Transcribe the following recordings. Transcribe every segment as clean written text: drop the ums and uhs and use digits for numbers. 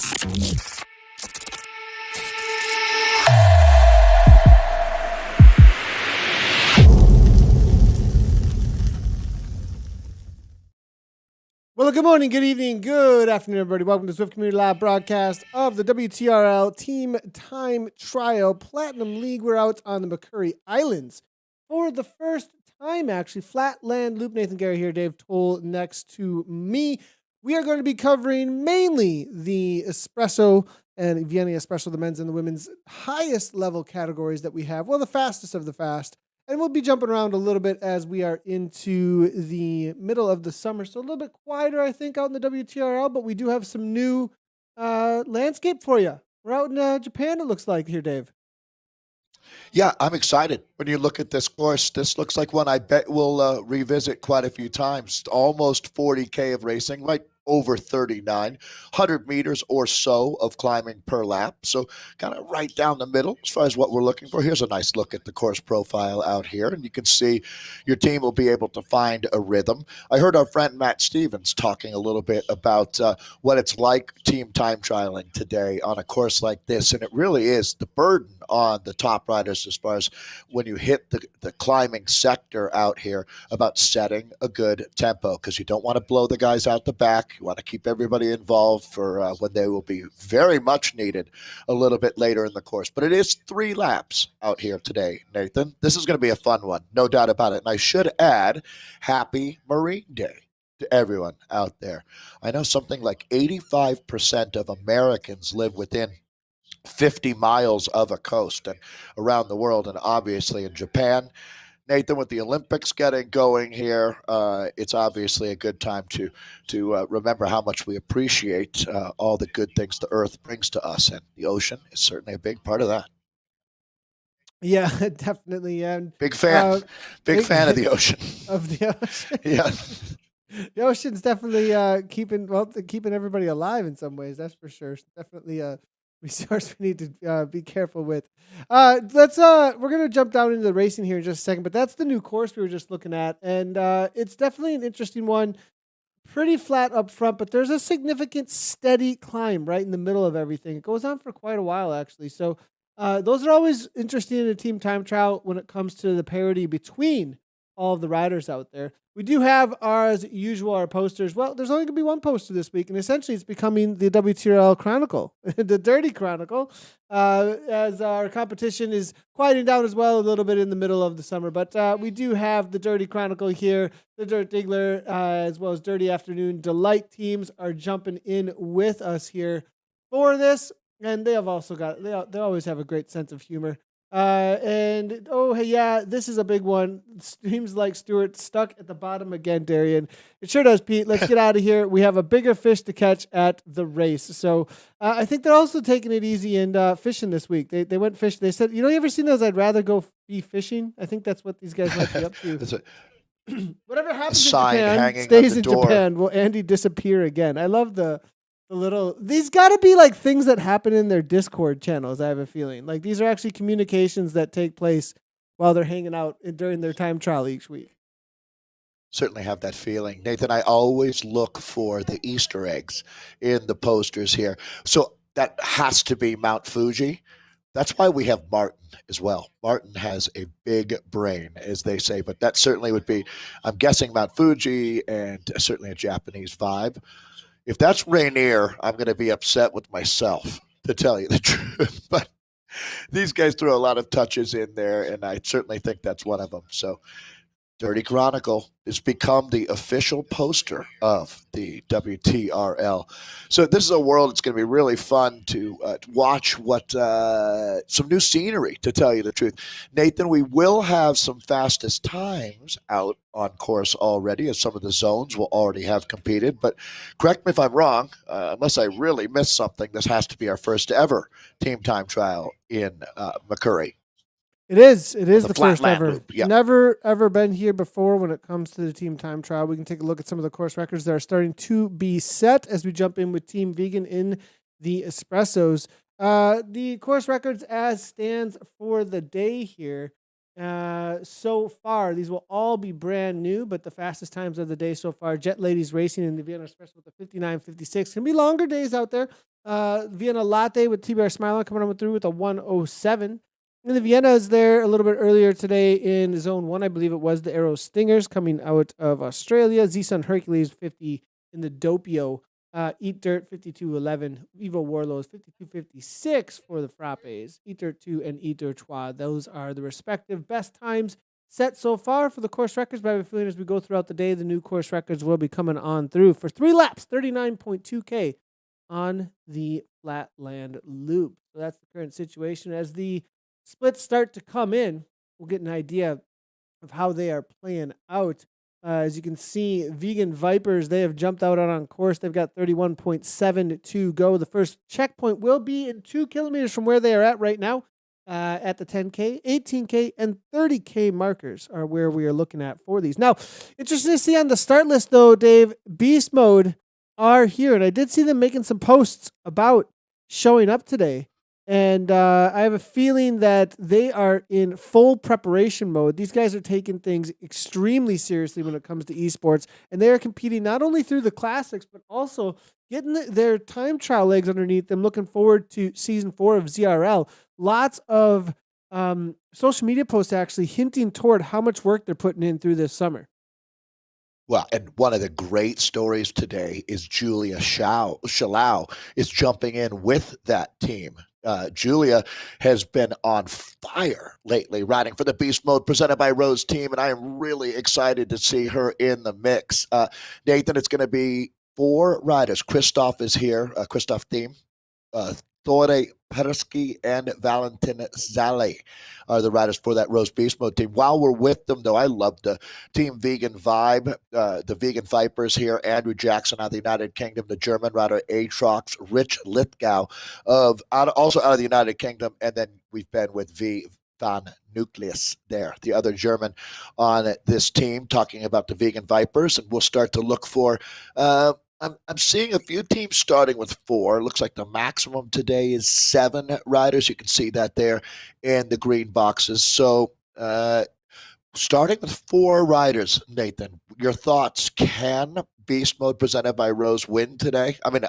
Well, good morning, good evening, good afternoon, everybody. Welcome to Swift Community Live broadcast of the WTRL Team Time Trial Platinum League. We're out on the Makuri Islands for the first time, actually. Flatland Loop. Nathan Guerra here, Dave Towle next to me. We are going to be covering mainly the espresso and Vienna espresso, the men's and the women's highest level categories that we have. Well, the fastest of the fast. And we'll be jumping around a little bit as we are into the middle of the summer. So a little bit quieter, I think, out in the WTRL, but we do have some new landscape for you. We're out in Japan, it looks like, here, Dave. Yeah, I'm excited. When you look at this course, this looks like one I bet we'll revisit quite a few times. Almost 40K of racing, right over 39, 100 meters or so of climbing per lap. So kind of right down the middle as far as what we're looking for. Here's a nice look at the course profile out here. And you can see your team will be able to find a rhythm. I heard our friend Matt Stevens talking a little bit about what it's like team time trialing today on a course like this. And it really is the burden on the top riders as far as when you hit the climbing sector out here about setting a good tempo, because you don't want to blow the guys out the back. You want to keep everybody involved for when they will be very much needed a little bit later in the course. But it is 3 laps out here today, Nathan. This is going to be a fun one, no doubt about it. And I should add, happy Marine Day to everyone out there. I know something like 85% of Americans live within 50 miles of a coast and around the world, and obviously in Japan. Nathan, with the Olympics getting going here, it's obviously a good time to remember how much we appreciate all the good things the Earth brings to us, and the ocean is certainly a big part of that. Yeah, definitely. Big fan. Big fan of the ocean. Of the ocean. Yeah. The ocean's definitely keeping everybody alive in some ways, that's for sure. It's definitely a resource we need to be careful with. We're gonna jump down into the racing here in just a second, but that's the new course we were just looking at, and it's definitely an interesting one. Pretty flat up front, but there's a significant steady climb right in the middle of everything. It goes on for quite a while, actually. So those are always interesting in a team time trial when it comes to the parity between all of the riders out there. We do have, as usual, our posters. Well, there's only going to be one poster this week, and essentially it's becoming the WTRL Chronicle, the Dirty Chronicle, as our competition is quieting down as well a little bit in the middle of the summer. But we do have the Dirty Chronicle here, the Dirt Diggler, as well as Dirty Afternoon Delight teams are jumping in with us here for this, and they have also got, they always have a great sense of humor. And hey, yeah, this is a big one. Seems like Stuart stuck at the bottom again, Darian. It sure does, Pete. Let's get out of here. We have a bigger fish to catch at the race. So I think they're also taking it easy and fishing this week. They went fishing. They said, you ever seen those? I'd rather go be fishing. I think that's what these guys might be up to. Whatever happens in Japan stays in Japan. Will Andy disappear again? I love the little, these got to be like things that happen in their Discord channels. I have a feeling like these are actually communications that take place while they're hanging out during their time trial each week. Certainly have that feeling. Nathan, I always look for the Easter eggs in the posters here. So that has to be Mount Fuji. That's why we have Martin as well. Martin has a big brain, as they say, but that certainly would be, I'm guessing, Mount Fuji, and certainly a Japanese vibe. If that's Rainier, I'm going to be upset with myself, to tell you the truth. But these guys throw a lot of touches in there, and I certainly think that's one of them. So Dirty Chronicle has become the official poster of the WTRL. So this is a world that's going to be really fun to watch what some new scenery, to tell you the truth. Nathan, we will have some fastest times out on course already, as some of the zones will already have competed. But correct me if I'm wrong, unless I really missed something, this has to be our first ever team time trial in Makuri. It is the first ever. Loop. Yeah. Never, ever been here before when it comes to the team time trial. We can take a look at some of the course records that are starting to be set as we jump in with Team Vegan in the Espressos. The course records as stands for the day here. So far, these will all be brand new, but the fastest times of the day so far, Jet Ladies Racing in the Vienna Espresso with the 59.56. Can be longer days out there. Vienna Latte with TBR Smiley coming on through with a 107. And the Vienna is there a little bit earlier today in Zone 1. I believe it was the Aero Stingers coming out of Australia. Z-Sun Hercules 50 in the Doppio. Eat Dirt 52.11. Vivo Warlords 52.56 for the Frappes. Eat Dirt 2 and Eat Dirt 3. Those are the respective best times set so far for the course records. But I have a feeling as we go throughout the day, the new course records will be coming on through for 3 laps, 39.2K on the Flatland Loop. So that's the current situation. As the splits start to come in, we'll get an idea of how they are playing out. As you can see, Vegan Vipers, they have jumped out on course. They've got 31.7 to go. The first checkpoint will be in 2 kilometers from where they are at right now. At the 10K, 18K, and 30K markers are where we are looking at for these. Now, interesting to see on the start list, though, Dave, Beast Mode are here. And I did see them making some posts about showing up today. And I have a feeling that they are in full preparation mode. These guys are taking things extremely seriously when it comes to esports. And they are competing not only through the classics, but also getting their time trial legs underneath them, looking forward to season 4 of ZRL. Lots of social media posts actually hinting toward how much work they're putting in through this summer. Well, and one of the great stories today is Julia Shalau is jumping in with that team. Julia has been on fire lately, riding for the Beast Mode presented by Rose Team, and I am really excited to see her in the mix. Nathan, it's going to be 4 riders. Christoph is here, Christoph Thiem. Tore Persky and Valentin Zale are the riders for that Rose Beast Mode team. While we're with them, though, I love the Team Vegan Vibe, the Vegan Vipers here, Andrew Jackson out of the United Kingdom, the German rider Atrox, Rich Lithgow, also out of the United Kingdom, and then we've been with V. Van Nucleus there, the other German on this team, talking about the Vegan Vipers, and we'll start to look for I'm seeing a few teams starting with 4. It looks like the maximum today is 7 riders. You can see that there in the green boxes. So starting with 4 riders, Nathan, your thoughts? Can Beast Mode presented by Rose win today? I mean,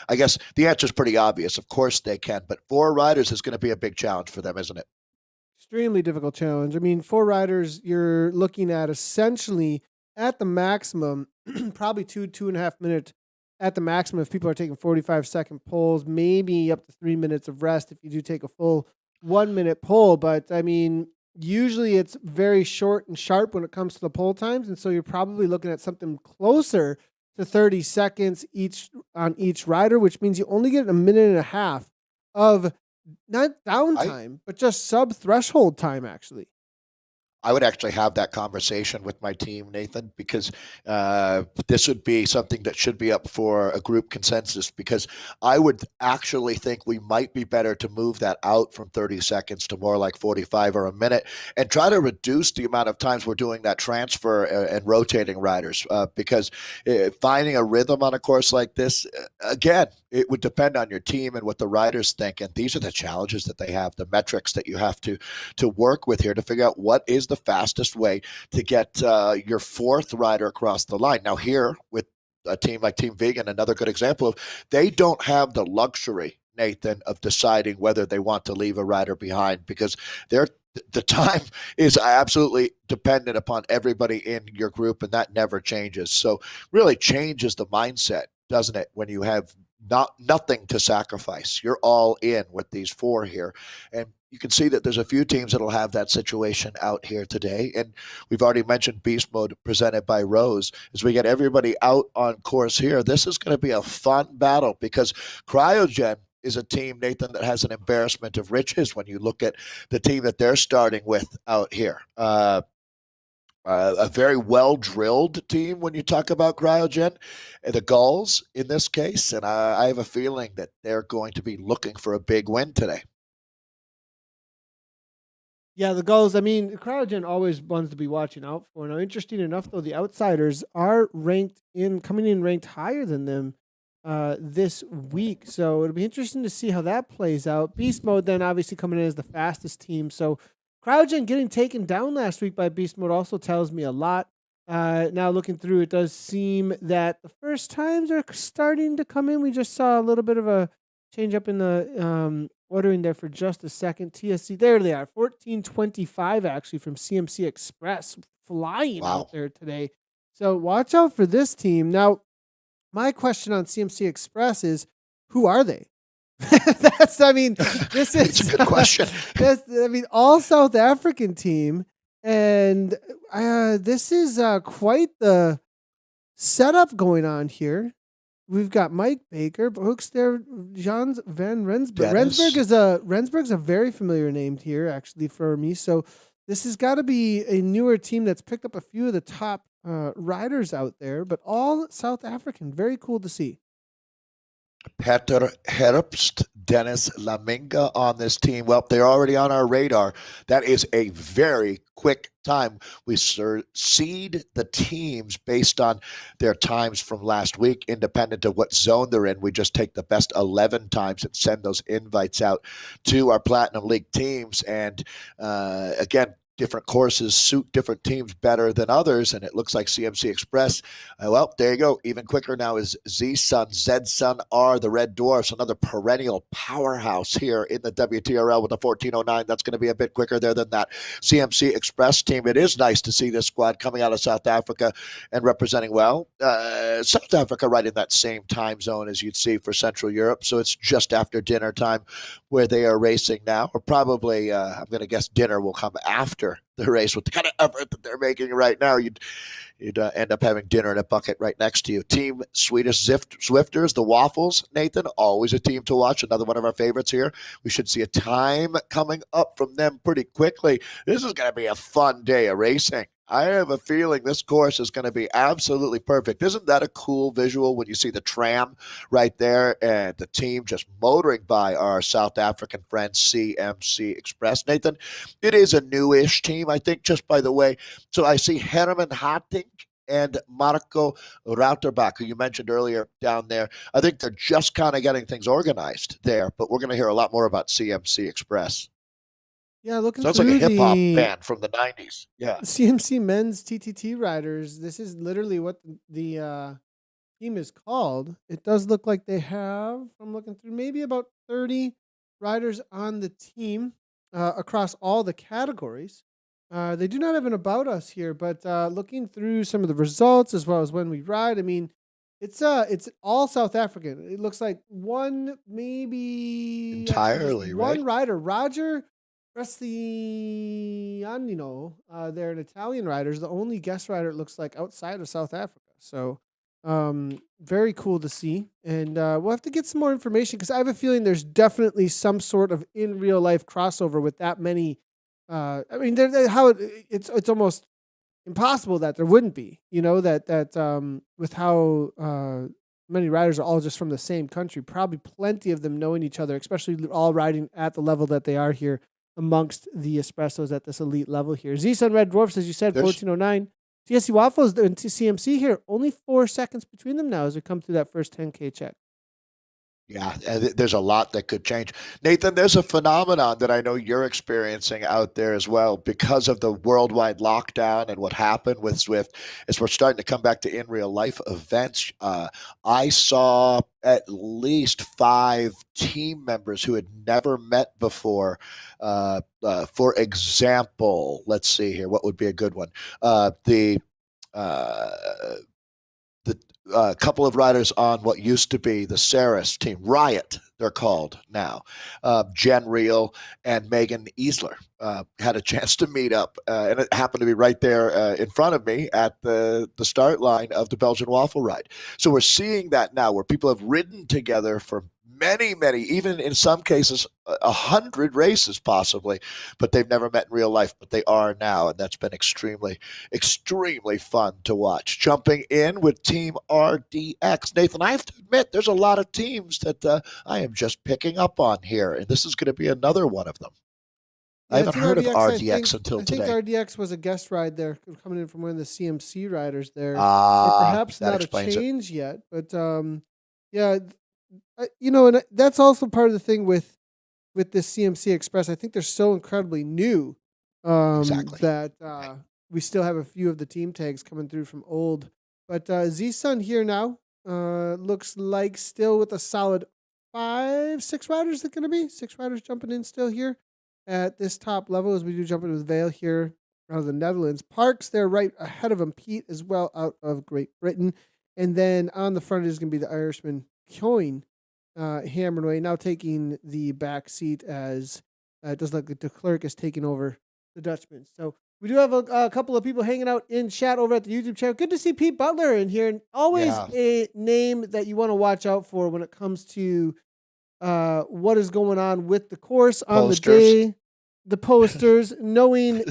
I guess the answer is pretty obvious. Of course they can, but 4 riders is going to be a big challenge for them, isn't it? Extremely difficult challenge. I mean, 4 riders, you're looking at essentially at the maximum, probably 2.5 minute at the maximum if people are taking 45-second pulls, maybe up to 3 minutes of rest if you do take a full 1 minute pull. But I mean, usually it's very short and sharp when it comes to the pull times. And so you're probably looking at something closer to 30 seconds each on each rider, which means you only get 1.5 minutes of not downtime, but just sub-threshold time, actually. I would actually have that conversation with my team, Nathan, because this would be something that should be up for a group consensus, because I would actually think we might be better to move that out from 30 seconds to more like 45 or a minute and try to reduce the amount of times we're doing that transfer and rotating riders, because finding a rhythm on a course like this, again, it would depend on your team and what the riders think. And these are the challenges that they have, the metrics that you have to work with here to figure out what is the fastest way to get your 4th rider across the line. Now here with a team like Team Vegan, another good example of they don't have the luxury, Nathan, of deciding whether they want to leave a rider behind, because the time is absolutely dependent upon everybody in your group, and that never changes. So really changes the mindset, doesn't it, when you have nothing to sacrifice. You're all in with these 4 here. And you can see that there's a few teams that'll have that situation out here today. And we've already mentioned Beast Mode presented by Rose. As we get everybody out on course here, this is going to be a fun battle, because Cryogen is a team, Nathan, that has an embarrassment of riches when you look at the team that they're starting with out here. A very well-drilled team when you talk about Cryogen, the Gulls in this case, and I have a feeling that they're going to be looking for a big win today. Yeah, the Gulls, I mean, Cryogen always ones to be watching out for. Now, interesting enough, though, the Outsiders are coming in ranked higher than them this week. So it'll be interesting to see how that plays out. Beast Mode then obviously coming in as the fastest team. So Cryogen getting taken down last week by Beast Mode also tells me a lot. Now looking through, it does seem that the first times are starting to come in. We just saw a little bit of a change up in the ordering there for just a second. TSC, there they are, 1425 actually from CMC Express, flying out Wow. there today. So watch out for this team. Now, my question on CMC Express is, who are they? I mean, this It's a is good question. all South African team, and this is quite the setup going on here. We've got Mike Baker, Hooks there, Jans van Rensburg. Dennis. Rensburg's a very familiar name here, actually, for me. So this has got to be a newer team that's picked up a few of the top riders out there, but all South African. Very cool to see. Peter Herbst, Dennis Laminga on this team. Well, they're already on our radar. That is a very quick time. We seed the teams based on their times from last week, independent of what zone they're in. We just take the best 11 times and send those invites out to our Platinum League teams. And again, different courses suit different teams better than others, and it looks like CMC Express. Well, there you go. Even quicker now is Z-Sun, Z-Sun R, the Red Dwarfs, another perennial powerhouse here in the WTRL with the 1409. That's going to be a bit quicker there than that CMC Express team. It is nice to see this squad coming out of South Africa and representing well. South Africa right in that same time zone as you'd see for Central Europe, so it's just after dinner time where they are racing now, or probably, I'm going to guess dinner will come after the race with the kind of effort that they're making right now. You'd end up having dinner in a bucket right next to you. Team Swedish Swifters, the Waffles, Nathan, always a team to watch. Another one of our favorites here. We should see a time coming up from them pretty quickly. This is going to be a fun day of racing. I have a feeling this course is going to be absolutely perfect. Isn't that a cool visual when you see the tram right there and the team just motoring by our South African friends, CMC Express? Nathan, it is a newish team, I think, just by the way. So I see Herman Harting and Marco Rauterbach, who you mentioned earlier down there. I think they're just kind of getting things organized there, but we're going to hear a lot more about CMC Express. Yeah, looking Sounds like a through hip hop the band from the 90s. Yeah. CMC men's TTT riders, this is literally what the team is called. It does look like they have, I'm looking through, maybe about 30 riders on the team across all the categories. They do not have an about us here, but looking through some of the results as well as when we ride, I mean, it's all South African. It looks like one, maybe actually just Entirely, right? one rider, Roger Brescianino. They're an Italian riders, the only guest rider it looks like outside of South Africa. So very cool to see, and we'll have to get some more information because I have a feeling there's definitely some sort of in real life crossover with that many. I mean, it's almost impossible that there wouldn't be. You know that with how many riders are all just from the same country, probably plenty of them knowing each other, especially all riding at the level that they are here amongst the espressos at this elite level here. Z-Sun Red Dwarfs, as you said, 1409. TSC Waffles and CMC here, only 4 seconds between them now as we come through that first 10K check. Yeah, there's a lot that could change. Nathan, there's a phenomenon that I know you're experiencing out there as well because of the worldwide lockdown and what happened with Swift. As we're starting to come back to in real life events, I saw at least 5 team members who had never met before. For example, let's see here. What would be a good one? The couple of riders on what used to be the Saris team, Riot, they're called now. Jen Reel and Megan Easler had a chance to meet up, and it happened to be right there in front of me at the start line of the Belgian Waffle Ride. So we're seeing that now where people have ridden together for many, even in some cases, 100 races possibly, but they've never met in real life, but they are now, and that's been extremely fun to watch. Jumping in with Team RDX. Nathan, I have to admit, there's a lot of teams that I am just picking up on here, and this is going to be another one of them. I haven't heard of RDX until today. I think RDX was a guest ride there, coming in from one of the CMC riders there. Or perhaps not a change yet, but yeah, and that's also part of the thing with this CMC Express. I think they're so incredibly new that we still have a few of the team tags coming through from old. But Z-Sun here now looks like still with a solid 6 riders that going to be 6 riders jumping in still here at this top level as we do jump in with Vale here out of the Netherlands. Parks, they're right ahead of him. Pete as well out of Great Britain. And then on the front is going to be the Irishman Coyne hammering away, now taking the back seat as it does look like de Klerk is taking over the Dutchman. So we do have a couple of people hanging out in chat over at the YouTube channel. Good to see Pete Butler in here. And always a name that you want to watch out for when it comes to what is going on with the course on the day, the posters, knowing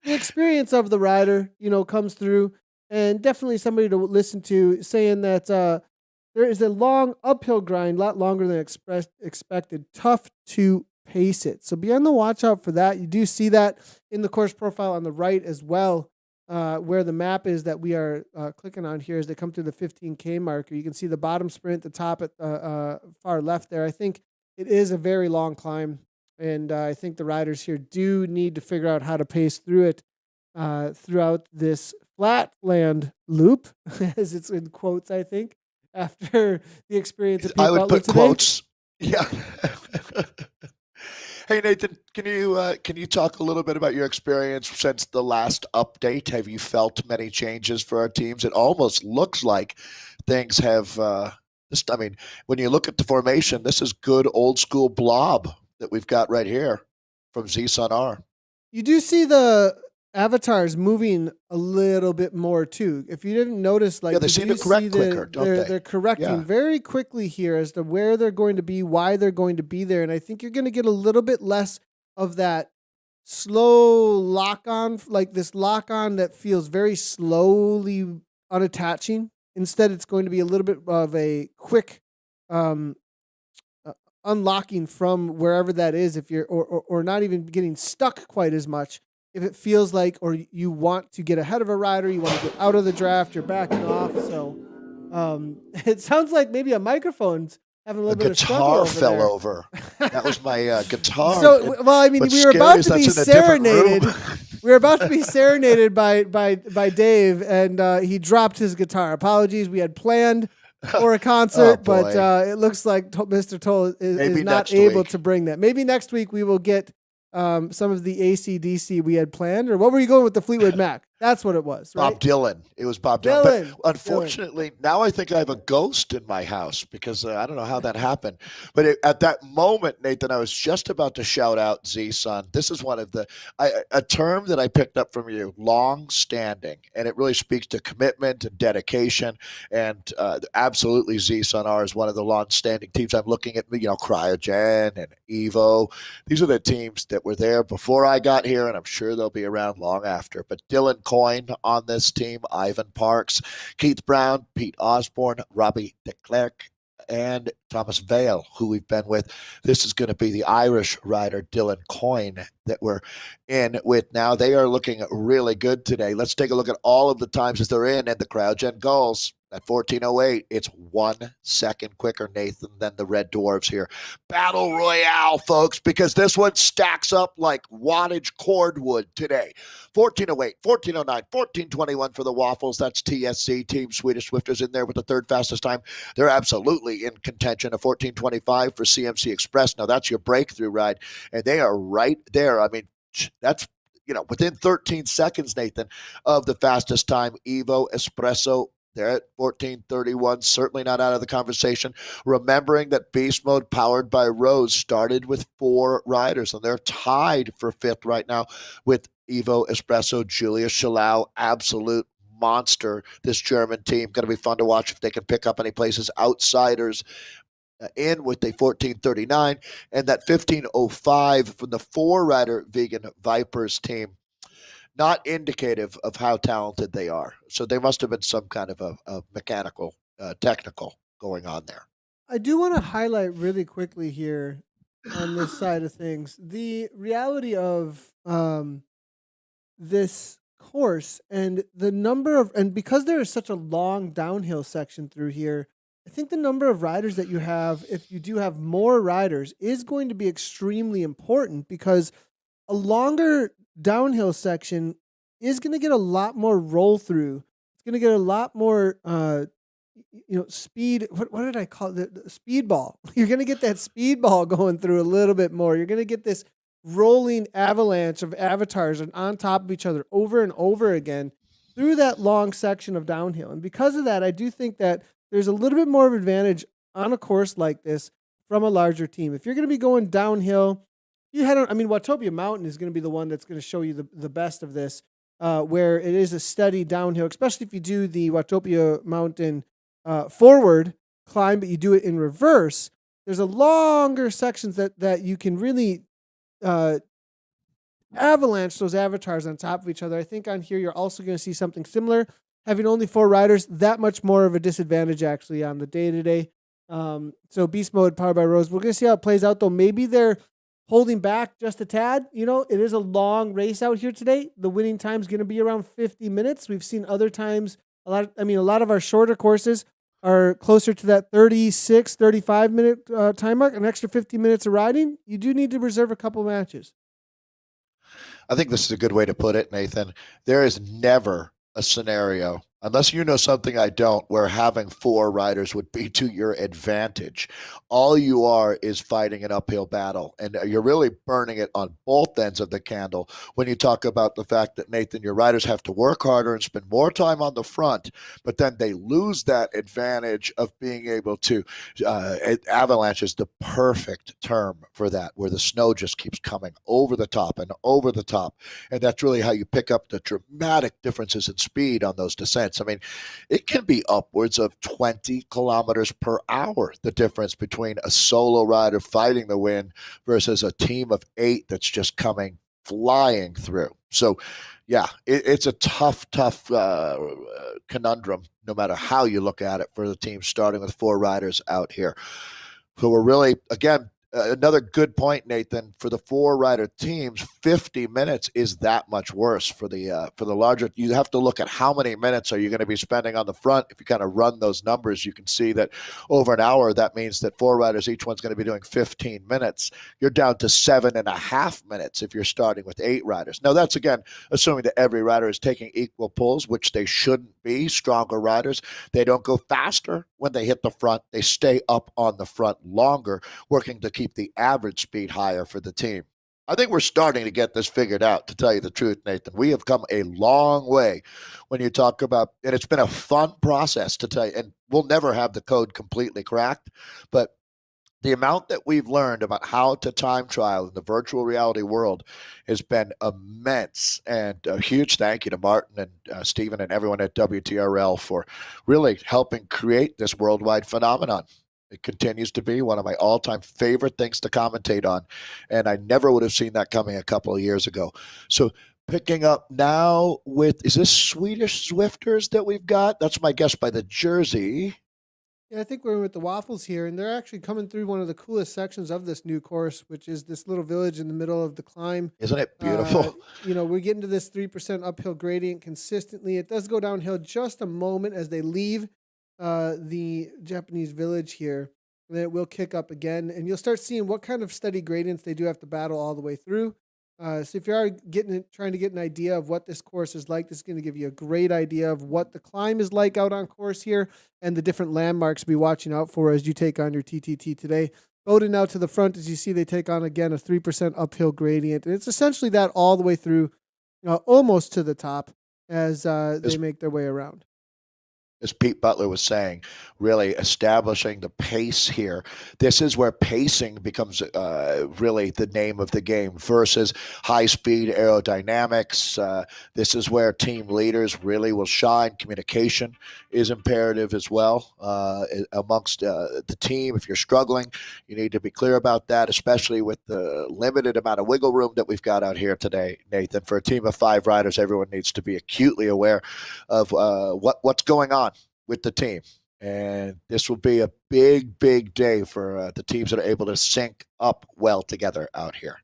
the experience of the rider, comes through, and definitely somebody to listen to, saying that there is a long uphill grind, a lot longer than expected, tough to pace it. So be on the watch out for that. You do see that in the course profile on the right as well, where the map is that we are clicking on here as they come through the 15K marker. You can see the bottom sprint, the top at far left there. I think it is a very long climb, and I think the riders here do need to figure out how to pace through it throughout this flatland loop, as it's in quotes, I think, after the experience of Pete I would Butler put today. Quotes. Yeah. Hey, Nathan, can you talk a little bit about your experience since the last update? Have you felt many changes for our teams? It almost looks like things have. When you look at the formation, this is good old school blob that we've got right here from Z Sun R. You do see the avatars moving a little bit more too. If you didn't notice, like, they seem to correct quicker, don't they? They're correcting very quickly here as to where they're going to be, why they're going to be there, and I think you're going to get a little bit less of that slow lock on, like this lock on that feels very slowly unattaching. Instead, it's going to be a little bit of a quick unlocking from wherever that is, if you're or not even getting stuck quite as much. If it feels like, or you want to get ahead of a rider, you want to get out of the draft, you're backing off. So it sounds like maybe a microphone's having a little bit of struggle over there. Guitar fell over. That was my guitar. So, well, I mean, we were about to be serenaded. We were about to be serenaded by Dave, and he dropped his guitar. Apologies. We had planned for a concert, but it looks like Mr. Towle is not able to bring that. Maybe next week we will get some of the AC/DC we had planned. Or what were you going with, the Fleetwood Mac? That's what it was, right? Bob Dylan. It was Bob Dylan. But unfortunately, now I think I have a ghost in my house because I don't know how that happened. But at that moment, Nathan, I was just about to shout out Z-Sun. This is one of a term that I picked up from you, long-standing. And it really speaks to commitment and dedication. And absolutely, Z-Sun R is one of the long-standing teams. I'm looking at, Cryogen and Evo. These are the teams that were there before I got here, and I'm sure they'll be around long after. But Dylan Coyne on this team, Ivan Parks, Keith Brown, Pete Osborne, Robbie de Klerk, and Thomas Vale, who we've been with. This is going to be the Irish rider, Dylan Coyne, that we're in with now. They are looking really good today. Let's take a look at all of the times as they're in, and the CryoGen goals. At 14:08, it's 1 second quicker, Nathan, than the Red Dwarves here. Battle Royale, folks, because this one stacks up like wattage cordwood today. 14:08, 14:09, 14:21 for the Waffles. That's TSC, Team Swedish Swifters, in there with the third fastest time. They're absolutely in contention. A 14:25 for CMC Express. Now, that's your breakthrough ride, and they are right there. I mean, that's within 13 seconds, Nathan, of the fastest time. Evo, Espresso, they're at 14:31, certainly not out of the conversation. Remembering that Beast Mode, powered by Rose, started with 4 riders, and they're tied for 5th right now with Evo, Espresso, Julia Shalau, absolute monster. This German team, going to be fun to watch if they can pick up any places. Outsiders in with a 14:39, and that 15:05 from the 4-rider Vegan Vipers team. Not indicative of how talented they are. So there must have been some kind of a mechanical, technical going on there. I do want to highlight really quickly here on this side of things the reality of this course and the number of, and because there is such a long downhill section through here, I think the number of riders that you have, if you do have more riders, is going to be extremely important, because a longer downhill section is going to get a lot more roll through. It's going to get a lot more, speed. What did I call it? The speed ball. You're going to get that speed ball going through a little bit more. You're going to get this rolling avalanche of avatars and on top of each other over and over again through that long section of downhill. And because of that, I do think that there's a little bit more of advantage on a course like this from a larger team. If you're going to be going downhill, you head on. I mean, Watopia Mountain is going to be the one that's going to show you the best of this, where it is a steady downhill, especially if you do the Watopia Mountain forward climb, but you do it in reverse. There's a longer sections that you can really avalanche those avatars on top of each other. I think on here you're also going to see something similar. Having only 4 riders, that much more of a disadvantage actually on the day-to-day. So Beast Mode powered by Rose. We're going to see how it plays out, though. Maybe they're holding back just a tad. It is a long race out here today. The winning time is going to be around 50 minutes. We've seen other times, a lot of our shorter courses are closer to that 36, 35-minute time mark, an extra 50 minutes of riding. You do need to reserve a couple matches. I think this is a good way to put it, Nathan. There is never a scenario, unless you know something I don't, where having 4 riders would be to your advantage. All you are is fighting an uphill battle, and you're really burning it on both ends of the candle when you talk about the fact that, Nathan, your riders have to work harder and spend more time on the front, but then they lose that advantage of being able to avalanche is the perfect term for that, where the snow just keeps coming over the top and over the top, and that's really how you pick up the dramatic differences in speed on those descents. I mean, it can be upwards of 20 kilometers per hour, the difference between a solo rider fighting the wind versus a team of 8 that's just coming flying through. So, yeah, it's a tough conundrum, no matter how you look at it, for the team starting with 4 riders out here. So we're really, again, another good point, Nathan, for the 4-rider teams. 50 minutes is that much worse for the larger. You have to look at how many minutes are you going to be spending on the front. If you kind of run those numbers, you can see that over an hour, that means that 4 riders, each one's going to be doing 15 minutes. You're down to 7.5 minutes if you're starting with 8 riders. Now, that's, again, assuming that every rider is taking equal pulls, which they shouldn't be. Stronger riders, they don't go faster when they hit the front. They stay up on the front longer, working to keep the average speed higher for the team. I think we're starting to get this figured out, to tell you the truth, Nathan. We have come a long way when you talk about, and it's been a fun process to tell you, and we'll never have the code completely cracked, but the amount that we've learned about how to time trial in the virtual reality world has been immense. And a huge thank you to Martin and Stephen and everyone at WTRL for really helping create this worldwide phenomenon. It continues to be one of my all-time favorite things to commentate on, and I never would have seen that coming a couple of years ago. So picking up now with, is this Swedish Zwifters that we've got? That's my guess by the jersey. Yeah, I think we're with the Waffles here, and they're actually coming through one of the coolest sections of this new course, which is this little village in the middle of the climb. Isn't it beautiful? We're getting to this 3% uphill gradient consistently. It does go downhill just a moment as they leave the Japanese village here. And then it will kick up again, and you'll start seeing what kind of steady gradients they do have to battle all the way through. So if you are trying to get an idea of what this course is like, this is going to give you a great idea of what the climb is like out on course here and the different landmarks to be watching out for as you take on your TTT today. Bowden now to the front, as you see, they take on again a 3% uphill gradient. And it's essentially that all the way through, almost to the top as they make their way around. As Pete Butler was saying, really establishing the pace here. This is where pacing becomes really the name of the game versus high-speed aerodynamics. This is where team leaders really will shine. Communication is imperative as well amongst the team. If you're struggling, you need to be clear about that, especially with the limited amount of wiggle room that we've got out here today, Nathan. For a team of 5 riders, everyone needs to be acutely aware of what's going on with the team. And this will be a big day for the teams that are able to sync up well together out here.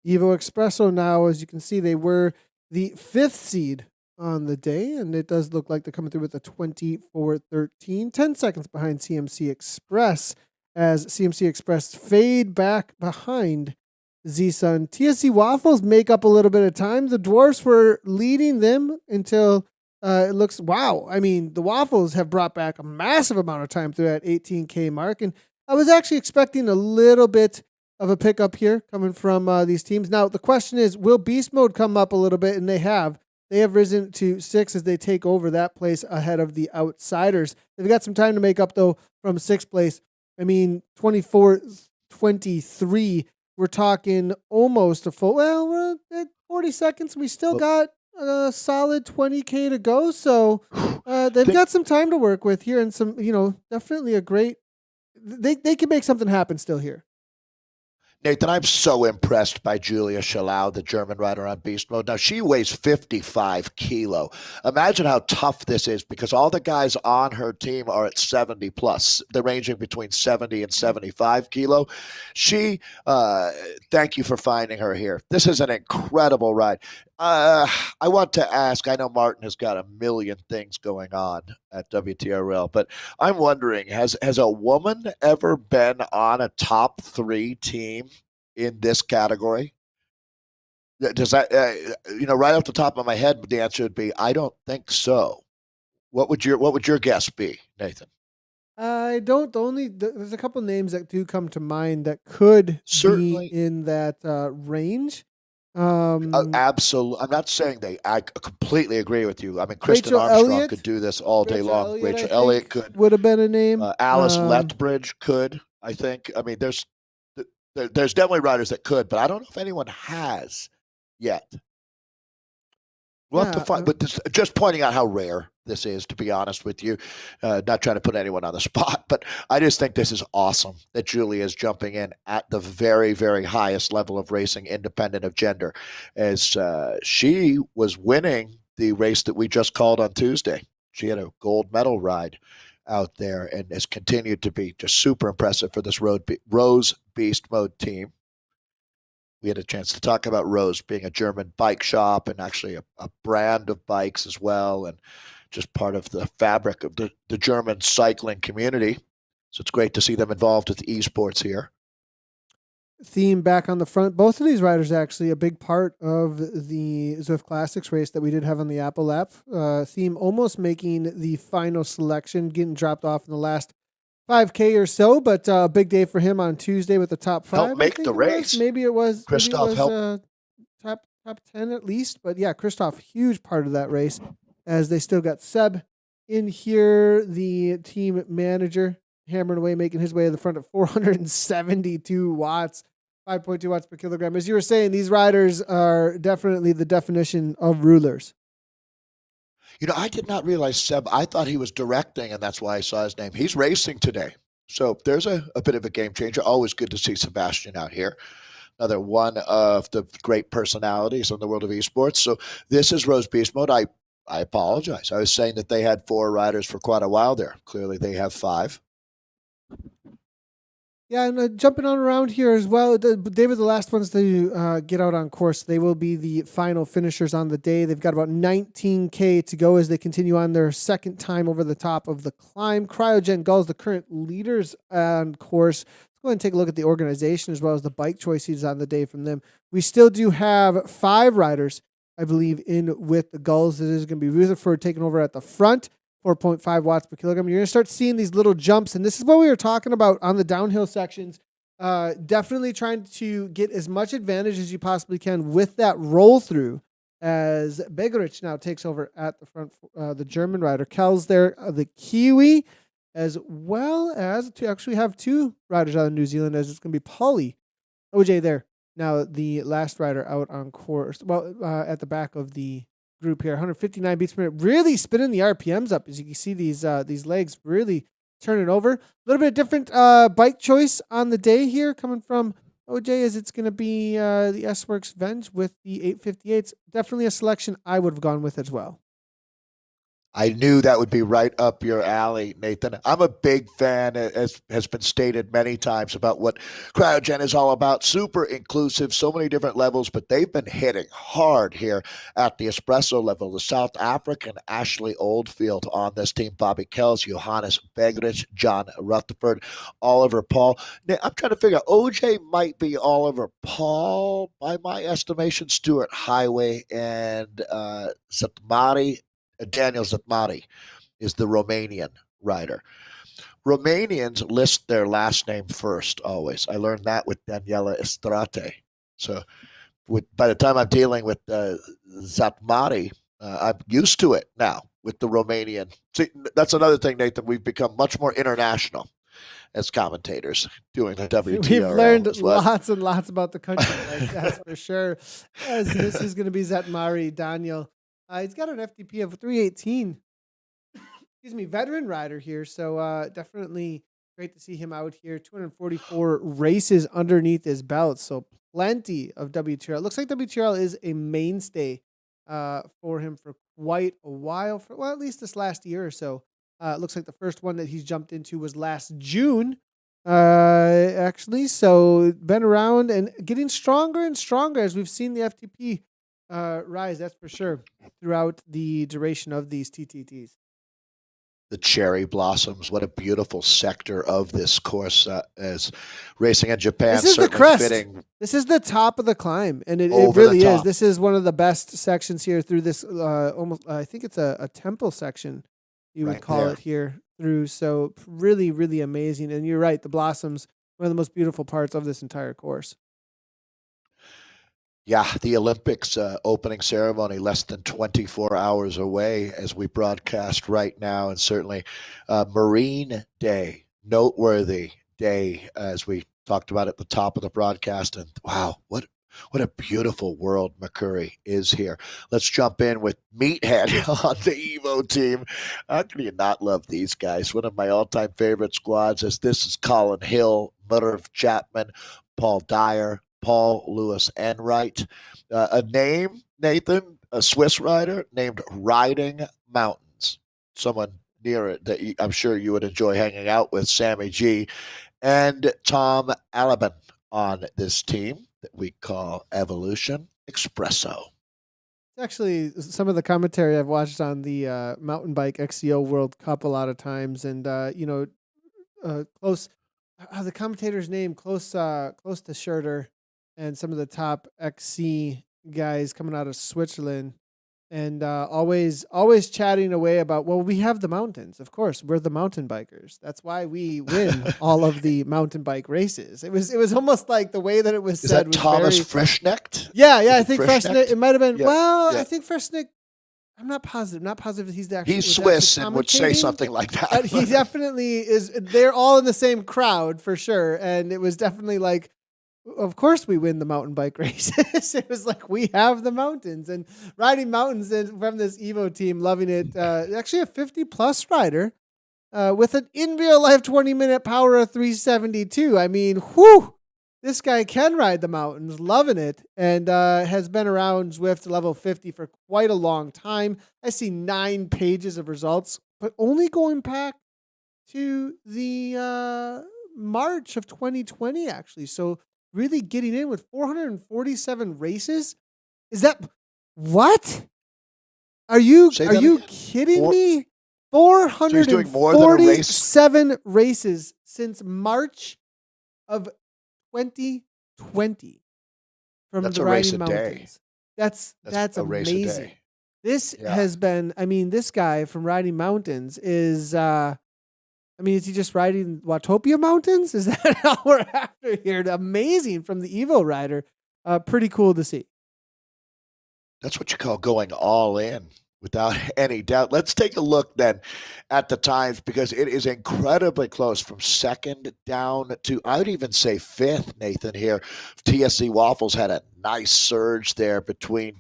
Evo Expresso now, as you can see, they were the 5th seed on the day, and it does look like they're coming through with a 24-13, 10 seconds behind CMC Express, as CMC Express fade back behind Z-Sun. TSC Waffles make up a little bit of time. The Dwarfs were leading them until It looks wow. I mean, the Waffles have brought back a massive amount of time through that 18K mark, and I was actually expecting a little bit of a pickup here coming from these teams. Now the question is, will Beast Mode come up a little bit? And they have. They have risen to 6 as they take over that place ahead of the Outsiders. They've got some time to make up though from 6th place. I mean, 24-23. We're talking almost a full. Well, we're at 40 seconds. We still Well, got a solid 20K to go. So they've think got some time to work with here, and some, definitely a great. They can make something happen still here. Nathan, I'm so impressed by Julia Schalau, the German rider on Beast Mode. Now, she weighs 55 kilo. Imagine how tough this is, because all the guys on her team are at 70 plus. They're ranging between 70 and 75 kilo. Thank you for finding her here. This is an incredible ride. I want to ask, I know Martin has got a million things going on at WTRL, but I'm wondering, has a woman ever been on a top 3 team in this category? Does that, right off the top of my head, the answer would be, I don't think so. What would your guess be, Nathan? I don't. There's a couple names that do come to mind that could be Certainly. in that range. Um, Absolutely. I'm not saying I completely agree with you. I mean, Kristen Rachel Armstrong could Elliott. do this all day Rachel long. Elliott, I Rachel Elliott think, could. would have been a name. Alice Lethbridge could, I think. I mean, there's definitely riders that could, but I don't know if anyone has yet. We'll have to Yeah. find, but just pointing out how rare this is, to be honest with you. Not trying to put anyone on the spot, but I just think this is awesome that Julia is jumping in at the very, very highest level of racing, independent of gender, as she was winning the race that we just called on Tuesday. She had a gold medal ride out there and has continued to be just super impressive for this Rose Beast Mode team. We had a chance to talk about Rose being a German bike shop and actually a brand of bikes as well, and just part of the fabric of the German cycling community. So it's great to see them involved with esports here. Theme back on the front. Both of these riders actually a big part of the Zwift Classics race that we did have on the Apple app. Theme almost making the final selection, getting dropped off in the last 5K or so, but a big day for him on Tuesday with the top 5. Helped make the race. Maybe it was Christoph helped. top 10 at least. But yeah, Christoph, huge part of that race, as they still got Seb in here, the team manager, hammering away, making his way to the front at 472 watts, 5.2 watts per kilogram. As you were saying, these riders are definitely the definition of rulers. I did not realize Seb. I thought he was directing, and that's why I saw his name. He's racing today. So there's a bit of a game changer. Always good to see Sebastian out here. Another one of the great personalities in the world of esports. So this is Rose Beast Mode. I apologize. I was saying that they had 4 riders for quite a while there. Clearly they have 5. Yeah, and jumping on around here as well. They were the last ones to get out on course. They will be the final finishers on the day. They've got about 19K to go as they continue on their second time over the top of the climb. Cryogen Gulls, the current leaders on course. Let's go ahead and take a look at the organization as well as the bike choices on the day from them. We still do have 5 riders, I believe, in with the Gulls. It is going to be Rutherford taking over at the front. 4.5 watts per kilogram. You're going to start seeing these little jumps. And this is what we were talking about on the downhill sections. Definitely trying to get as much advantage as you possibly can with that roll through, as Begerich now takes over at the front, the German rider. Kel's there, the Kiwi, as well as to actually have 2 riders out of New Zealand, as it's going to be Polly. OJ there. Now the last rider out on course. Well, at the back of the group here, 159 beats per minute, really spinning the RPMs up, as you can see these legs really turning over. A little bit of different bike choice on the day here coming from OJ, as it's going to be the S-Works Venge with the 858s. Definitely a selection I would have gone with as well. I knew that would be right up your alley, Nathan. I'm a big fan, as has been stated many times, about what Cryogen is all about. Super inclusive, so many different levels, but they've been hitting hard here at the espresso level. The South African Ashley Oldfield on this team, Bobby Kells, Johannes Begrich, John Rutherford, Oliver Paul. Now, I'm trying to figure out, OJ might be Oliver Paul by my estimation, Stuart Highway and Satmari Daniel Zatmari is the Romanian rider. Romanians list their last name first always. I learned that with Daniela Estrate. So by the time I'm dealing with Zatmari, I'm used to it now with the Romanian. See, that's another thing, Nathan. We've become much more international as commentators doing the We've WTRL learned as well. lots and lots about the country, like that's for sure. As this is going to be Zatmari Daniel. He's got an FTP of 318. Excuse me, veteran rider here. So definitely great to see him out here. 244 races underneath his belt. So plenty of WTRL. Looks like WTRL is a mainstay for him for quite a while. Well, at least this last year or so. It looks like the first one that he's jumped into was last June. Actually, so been around and getting stronger and stronger as we've seen the FTP rise. That's for sure throughout the duration of these TTTs. The cherry blossoms. What a beautiful sector of this course as racing in Japan. This is the crest. This is the top of the climb, and it really is. This is one of the best sections here through this. Almost, I think it's a temple section, you would call it here through. So really, really amazing. And you're right, the blossoms, one of the most beautiful parts of this entire course. Yeah, the Olympics opening ceremony less than 24 hours away as we broadcast right now. And certainly Marine Day, noteworthy day, as we talked about at the top of the broadcast. And wow, what a beautiful world Makuri is here. Let's jump in with Meathead on the Evo team. How can you not love these guys? One of my all-time favorite squads, as this is Colin Hill, Merv Chapman, Paul Dyer, Paul Lewis Enright. A name, Nathan, a Swiss rider named Riding Mountains. Someone near it that I'm sure you would enjoy hanging out with, Sammy G, and Tom Alabin on this team that we call Evolution Expresso. It's actually some of the commentary I've watched on the mountain bike XCO World Cup a lot of times, and close. The commentator's name close to Schurter, and some of the top XC guys coming out of Switzerland, and always chatting away about, well, we have the mountains. Of course, we're the mountain bikers. That's why we win all of the mountain bike races. It was almost like the way that it was said. Is that Thomas Freshnecht? Yeah, I think Freshnecht. It might have been. Yeah, well, I think Freshnecht. I'm not positive. Not positive that he's the actual. He's Swiss and would say something like that. But he definitely is. They're all in the same crowd for sure, and it was definitely like, of course we win the mountain bike races. It was like, we have the mountains, and riding mountains from this Evo team, loving it. Actually a 50+ rider with an in real life 20-minute power of 372. I mean, whew, this guy can ride the mountains, loving it, and has been around Zwift level 50 for quite a long time. I see 9 pages of results, but only going back to the March of 2020, actually. So really getting in with 447 races. Is that what? Are you kidding me? 447 races since March of 2020 from the Riding Mountains. That's amazing. This has been, this guy from Riding Mountains is is he just riding Watopia Mountains? Is that all we're after here? Amazing from the Evo rider. Pretty cool to see. That's what you call going all in, without any doubt. Let's take a look then at the times, because it is incredibly close from second down to, I would even say, fifth, Nathan, here. TSC Waffles had a nice surge there between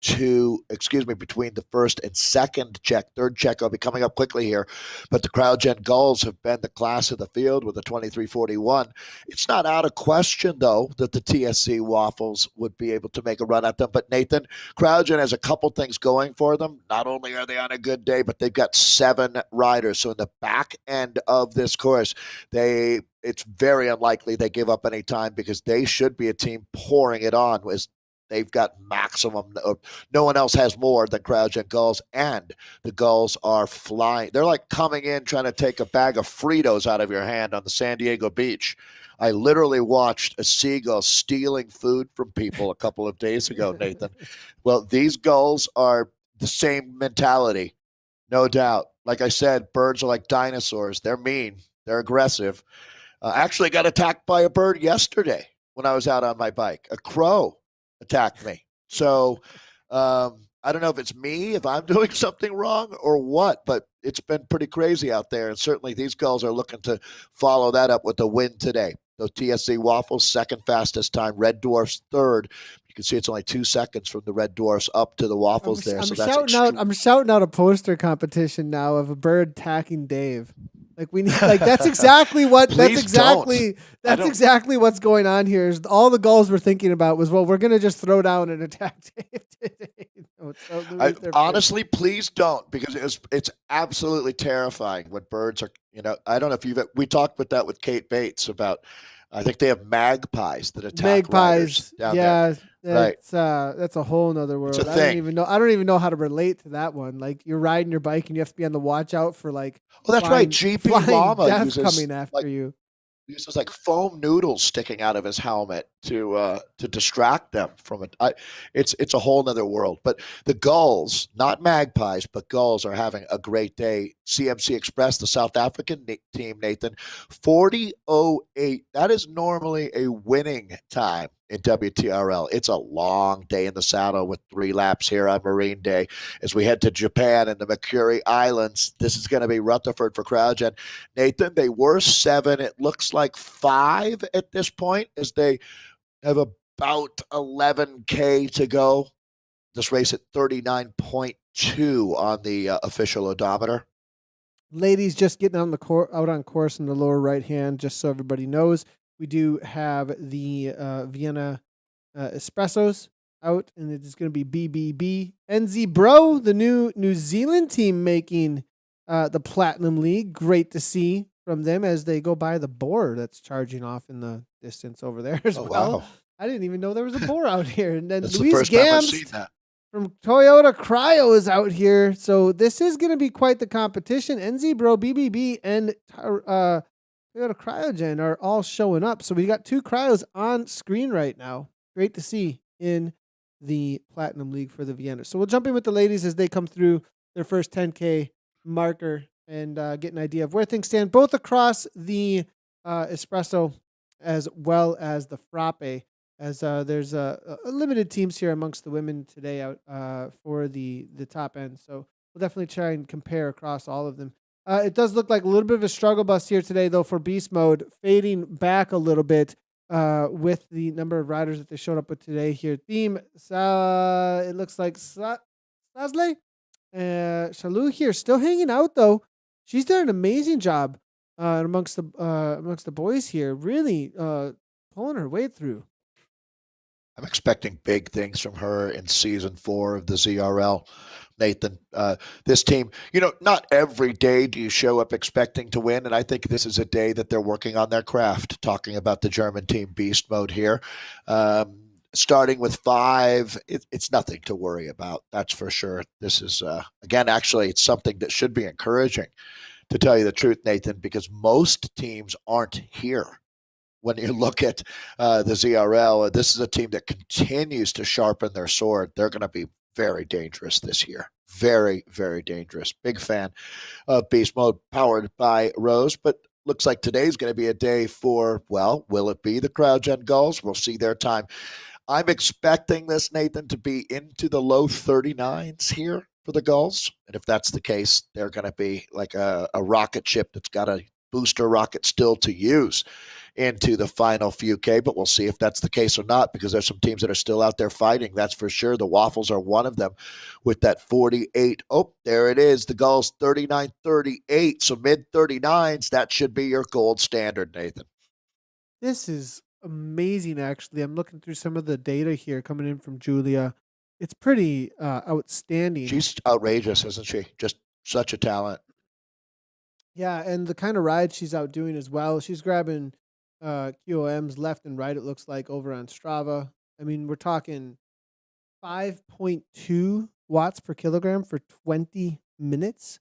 between the first and second check. Third check will be coming up quickly here. But the CrowdGen Gulls have been the class of the field with a 23:41. It's not out of question, though, that the TSC Waffles would be able to make a run at them. But Nathan, CrowdGen has a couple things going for them. Not only are they on a good day, but they've got 7 riders. So in the back end of this course, it's very unlikely they give up any time, because they should be a team pouring it on. They've got maximum. No one else has more than CrowdGen Gulls, and the Gulls are flying. They're like coming in trying to take a bag of Fritos out of your hand on the San Diego beach. I literally watched a seagull stealing food from people a couple of days ago, Nathan. Well, these Gulls the same mentality, no doubt. Like I said, birds are like dinosaurs. They're mean. They're aggressive. Actually got attacked by a bird yesterday when I was out on my bike. A crow attacked me. So I don't know if it's me, if I'm doing something wrong or what, but it's been pretty crazy out there. And certainly these gulls are looking to follow that up with a win today. So TSC Waffles, second fastest time. Red Dwarfs, third. You can see it's only 2 seconds from the Red Dwarfs up to the Waffles there. So that's I'm shouting out a poster competition now of a bird attacking Dave. Like we need, like that's exactly what that's exactly what's going on here. Is all the gulls we're thinking about was, well, we're gonna just throw down and attack Dave today. Honestly, please don't, because it's absolutely terrifying when birds are. I don't know if we talked with that with Kate Bates about. I think they have magpies that attack riders down there. That's a whole nother world. I don't even know how to relate to that one. Like you're riding your bike and you have to be on the watch out for like. Oh, that's right. GP Llama uses coming after you. He uses like foam noodles sticking out of his helmet to distract them from it. It's a whole nother world. But the gulls, not magpies, but gulls are having a great day. CMC Express, the South African team, Nathan, 40:08. That is normally a winning time in WTRL. It's a long day in the saddle with 3 laps here on Marine Day. As we head to Japan and the Makuri Islands, this is going to be Rutherford for CryoGen. Nathan, they were 7. It looks like 5 at this point as they have about 11K to go. This race at 39.2 on the official odometer. Ladies, just getting out on course in the lower right hand, just so everybody knows. We do have the Vienna Espressos out, and it is going to be BBB. NZ Bro, the New Zealand team making the Platinum League. Great to see from them as they go by the boar that's charging off in the distance over there as well. Wow. I didn't even know there was a boar out here. And then Luis Gams from Toyota Cryo is out here. So this is going to be quite the competition. NZ Bro, BBB, and Toyota CryoGen are all showing up. So we got 2 cryos on screen right now. Great to see in the Platinum League for the Vienna. So we'll jump in with the ladies as they come through their first 10K marker and get an idea of where things stand, both across the espresso as well as the frappe, as there's a limited teams here amongst the women today out for the top end. So we'll definitely try and compare across all of them. It does look like a little bit of a struggle bus here today, though, for Beast Mode, fading back a little bit with the number of riders that they showed up with today here. Theme, it looks like Sasley, Shalou here, still hanging out, though. She's done an amazing job amongst the boys here, really pulling her way through. I'm expecting big things from her in season 4 of the ZRL. Nathan, this team, not every day do you show up expecting to win, and I think this is a day that they're working on their craft, talking about the German team Beast Mode here. Starting with 5, it's nothing to worry about, that's for sure. This is, again, actually, it's something that should be encouraging, to tell you the truth, Nathan, because most teams aren't here. When you look at the ZRL, this is a team that continues to sharpen their sword. They're going to be very dangerous this year. Very, very dangerous. Big fan of Beast Mode, powered by Rose. But looks like today's going to be a day for, well, will it be the CryoGen Gulls? We'll see their time. I'm expecting this, Nathan, to be into the low 39s here for the Gulls. And if that's the case, they're going to be like a rocket ship that's got a booster rocket still to use into the final few K, but we'll see if that's the case or not, because there's some teams that are still out there fighting. That's for sure. The Waffles are one of them with that 48. Oh, there it is. The Gulls 39-38. So mid 39s, that should be your gold standard, Nathan. This is amazing, actually. I'm looking through some of the data here coming in from Julia. It's pretty outstanding. She's outrageous, isn't she? Just such a talent. Yeah, and the kind of ride she's out doing as well. She's grabbing QOMs left and right, it looks like, over on Strava. I mean, we're talking 5.2 watts per kilogram for 20 minutes.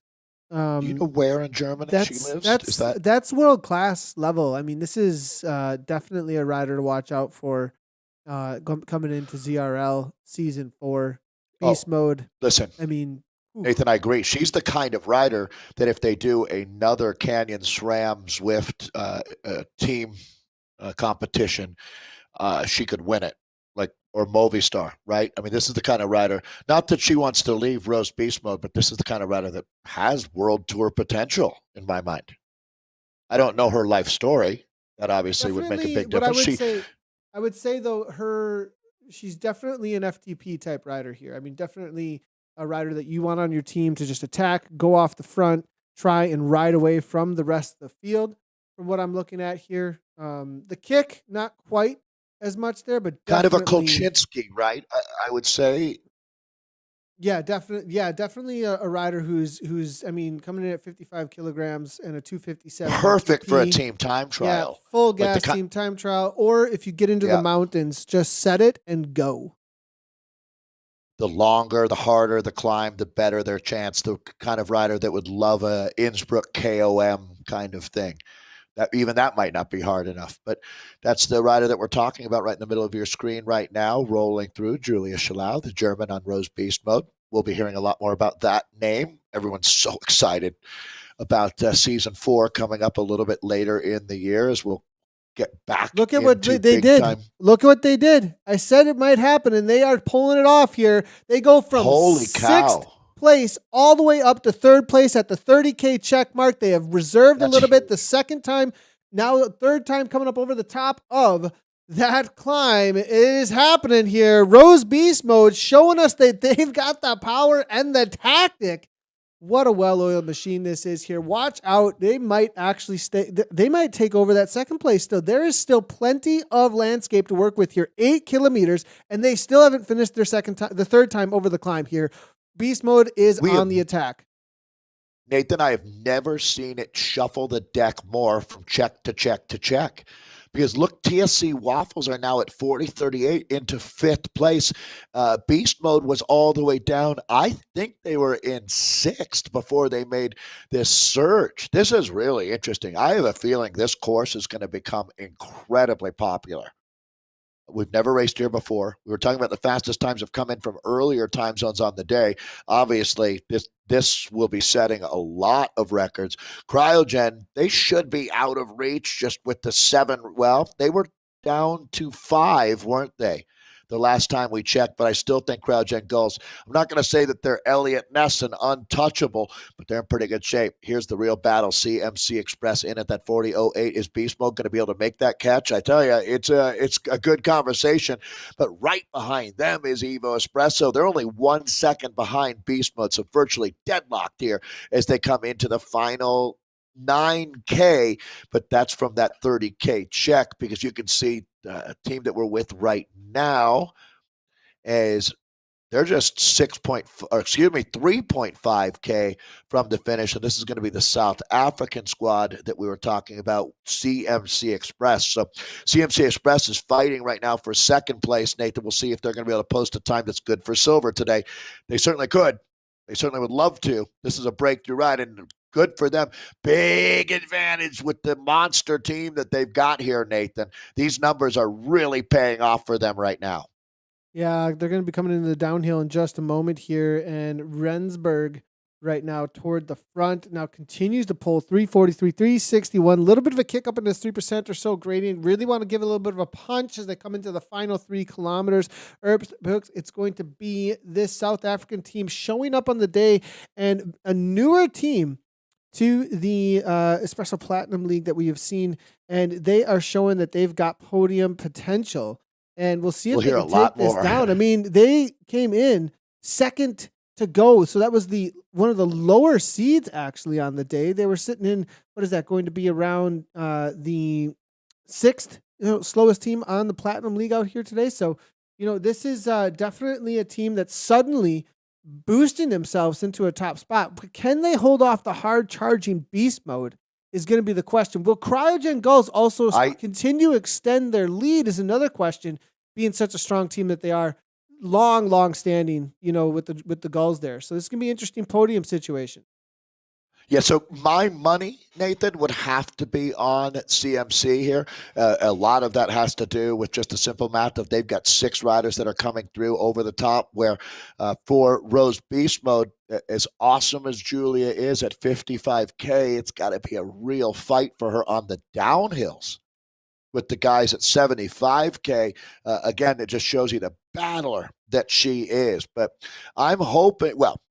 Do you know where in Germany she lives? That's world-class level. I mean, this is definitely a rider to watch out for coming into ZRL Season 4. beast mode. Listen, I mean, Nathan, I agree. She's the kind of rider that if they do another Canyon SRAM Zwift team competition, she could win it, like, or Movistar, right? I mean, this is the kind of rider. Not that she wants to leave Rose Beast Mode, but this is the kind of rider that has world tour potential in my mind. I don't know her life story. That obviously would make a big But difference. I would say though she's definitely an FTP type rider here. I mean, definitely a rider that you want on your team to just attack, go off the front, try and ride away from the rest of the field. From what I'm looking at here, the kick not quite as much there, but kind of a definitely Kolchinsky, right? I would say. Yeah, definitely. Yeah, definitely a rider who's I mean coming in at 55 kilograms and a 257. Perfect for a FTP. team time Yeah, trial. full gas team time trial. Or if you get into the Yeah. mountains, just set it and go. The longer, the harder the climb, the better their chance. The kind of rider that would love a Innsbruck KOM kind of thing. That might not be hard enough, but that's the rider that we're talking about right in the middle of your screen right now, rolling through. Julia Schalau, the German on Rose Beast Mode. We'll be hearing a lot more about that name. Everyone's so excited about season 4 coming up a little bit later in the year as we'll get back. Look at what they did. Time. Look at what they did. I said it might happen, and they are pulling it off here. They go from Holy cow. 6th place all the way up to 3rd place at the 30K check mark. They have reserved a little bit the second time. Now, third time coming up over the top of that climb. It is happening here. Rose Beast Mode showing us that they've got the power and the tactic. What a well-oiled machine this is here. Watch out. They might actually they might take over that second place still. There is still plenty of landscape to work with here. 8 kilometers, and they still haven't finished their the third time over the climb here. Beast Mode is on the attack. Nathan, I have never seen it shuffle the deck more from check to check to check. Because look, TSC Waffles are now at 40-38 into 5th place. Beast Mode was all the way down. I think they were in 6th before they made this surge. This is really interesting. I have a feeling this course is going to become incredibly popular. We've never raced here before. We were talking about the fastest times have come in from earlier time zones on the day. Obviously, this will be setting a lot of records. Cryogen, they should be out of reach just with the 7. Well, they were down to 5, weren't they? The last time we checked, but I still think Cryogen Gulls. I'm not going to say that they're Elliot Ness and untouchable, but they're in pretty good shape. Here's the real battle. CMC Express in at that 40.08. Is Beast Mode going to be able to make that catch? I tell you, it's a good conversation, but right behind them is Evo Espresso. They're only 1 second behind Beast Mode, so virtually deadlocked here as they come into the final 9K, but that's from that 30K check, because you can see a team that we're with right now is they're just 3.5K from the finish. And this is going to be the South African squad that we were talking about, CMC Express. So CMC Express is fighting right now for 2nd place. Nathan, we'll see if they're going to be able to post a time that's good for silver today. They certainly could. They certainly would love to. This is a breakthrough ride, and good for them. Big advantage with the monster team that they've got here, Nathan. These numbers are really paying off for them right now. Yeah, they're going to be coming into the downhill in just a moment here, and Rensburg right now toward the front now continues to pull 343, 361. A little bit of a kick up in this 3% or so gradient. Really want to give a little bit of a punch as they come into the final 3 kilometers. It's going to be this South African team showing up on the day, and a newer team to the Espresso Platinum League that we have seen, and they are showing that they've got podium potential. And we'll see if they can take this down. I mean, they came in 2nd to go. So that was one of the lower seeds actually on the day. They were sitting in, what is that going to be, around the 6th slowest team on the Platinum League out here today. So, this is definitely a team that's suddenly boosting themselves into a top spot. But can they hold off the hard charging Beast Mode is going to be the question. Will Cryogen Gulls also continue to extend their lead is another question, being such a strong team that they are, long standing, with the Gulls there. So this is going to be an interesting podium situation. Yeah, so my money, Nathan, would have to be on CMC here. A lot of that has to do with just the simple math of they've got 6 riders that are coming through over the top. Where for Rose Beast Mode, as awesome as Julia is at 55K, it's got to be a real fight for her on the downhills with the guys at 75K. Again, it just shows you the battler that she is. But I'm hoping, well,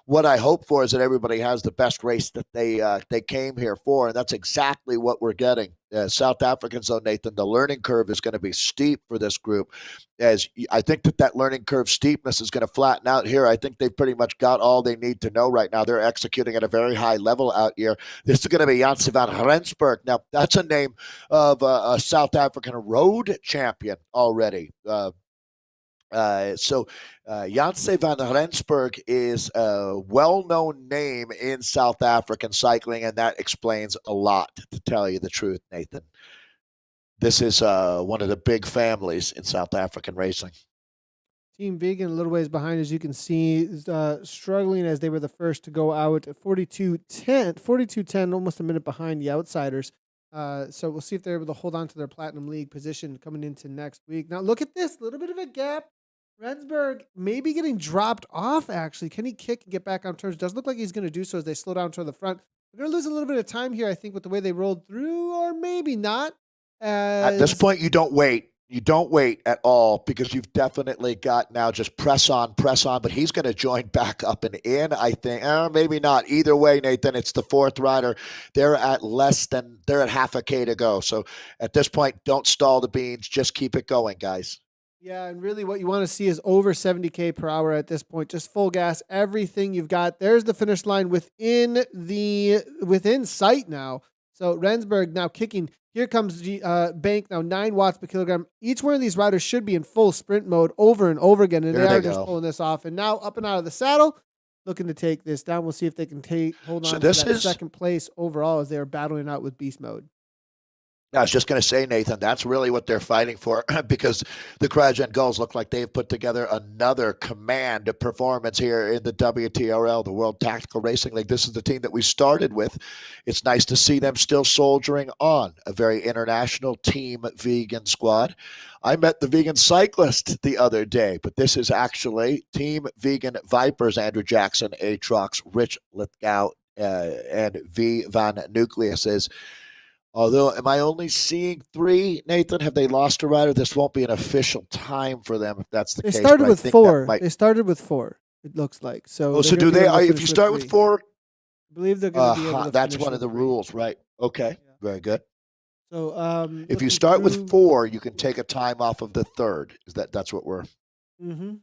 what I hope for is that everybody has the best race that they came here for, and that's exactly what we're getting. South Africans, though, Nathan, the learning curve is going to be steep for this group. As I think that learning curve steepness is going to flatten out here. I think they've pretty much got all they need to know right now. They're executing at a very high level out here. This is going to be Janse van Rensburg. Now, that's a name of a South African road champion already. So Janse van Rensburg is a well-known name in South African cycling, and that explains a lot, to tell you the truth, Nathan. This is one of the big families in South African racing. Team Vegan a little ways behind, as you can see, struggling as they were the first to go out at 42.10, almost a minute behind the outsiders. So we'll see if they're able to hold on to their Platinum League position coming into next week. Now look at this, a little bit of a gap. Rensburg maybe getting dropped off, actually. Can he kick and get back on turns? Does look like he's going to do so as they slow down toward the front. We're going to lose a little bit of time here, I think, with the way they rolled through, or maybe not. At this point, you don't wait. You don't wait at all, because you've definitely got now just press on, but he's going to join back up and in, I think. Maybe not. Either way, Nathan, it's the 4th rider. They're at half a K to go. So at this point, don't stall the beans. Just keep it going, guys. Yeah, and really what you want to see is over 70K per hour at this point. Just full gas, everything you've got. There's the finish line within sight now. So Rensburg now kicking. Here comes Bank now, 9 watts per kilogram. Each one of these riders should be in full sprint mode over and over again, and they are just pulling this off. And now up and out of the saddle, looking to take this down. We'll see if they can hold on to that second place overall as they are battling out with beast mode. I was just going to say, Nathan, that's really what they're fighting for, because the Cryogen Gulls look like they've put together another command performance here in the WTRL, the World Tactical Racing League. This is the team that we started with. It's nice to see them still soldiering on, a very international Team Vegan squad. I met the vegan cyclist the other day, but this is actually Team Vegan Vipers, Andrew Jackson, Atrox, Rich Lithgow, and V. Van Nucleus. Although, am I only seeing 3, Nathan? Have they lost a rider? This won't be an official time for them if that's the case. They started with 4. They started with 4, it looks like. So do they? If you start with 4? I believe they're going to be able to that's one of the rules, right? Okay, yeah. Very good. So if you start with 4, you can take a time off of the 3rd. That's what we're... Mm-hmm.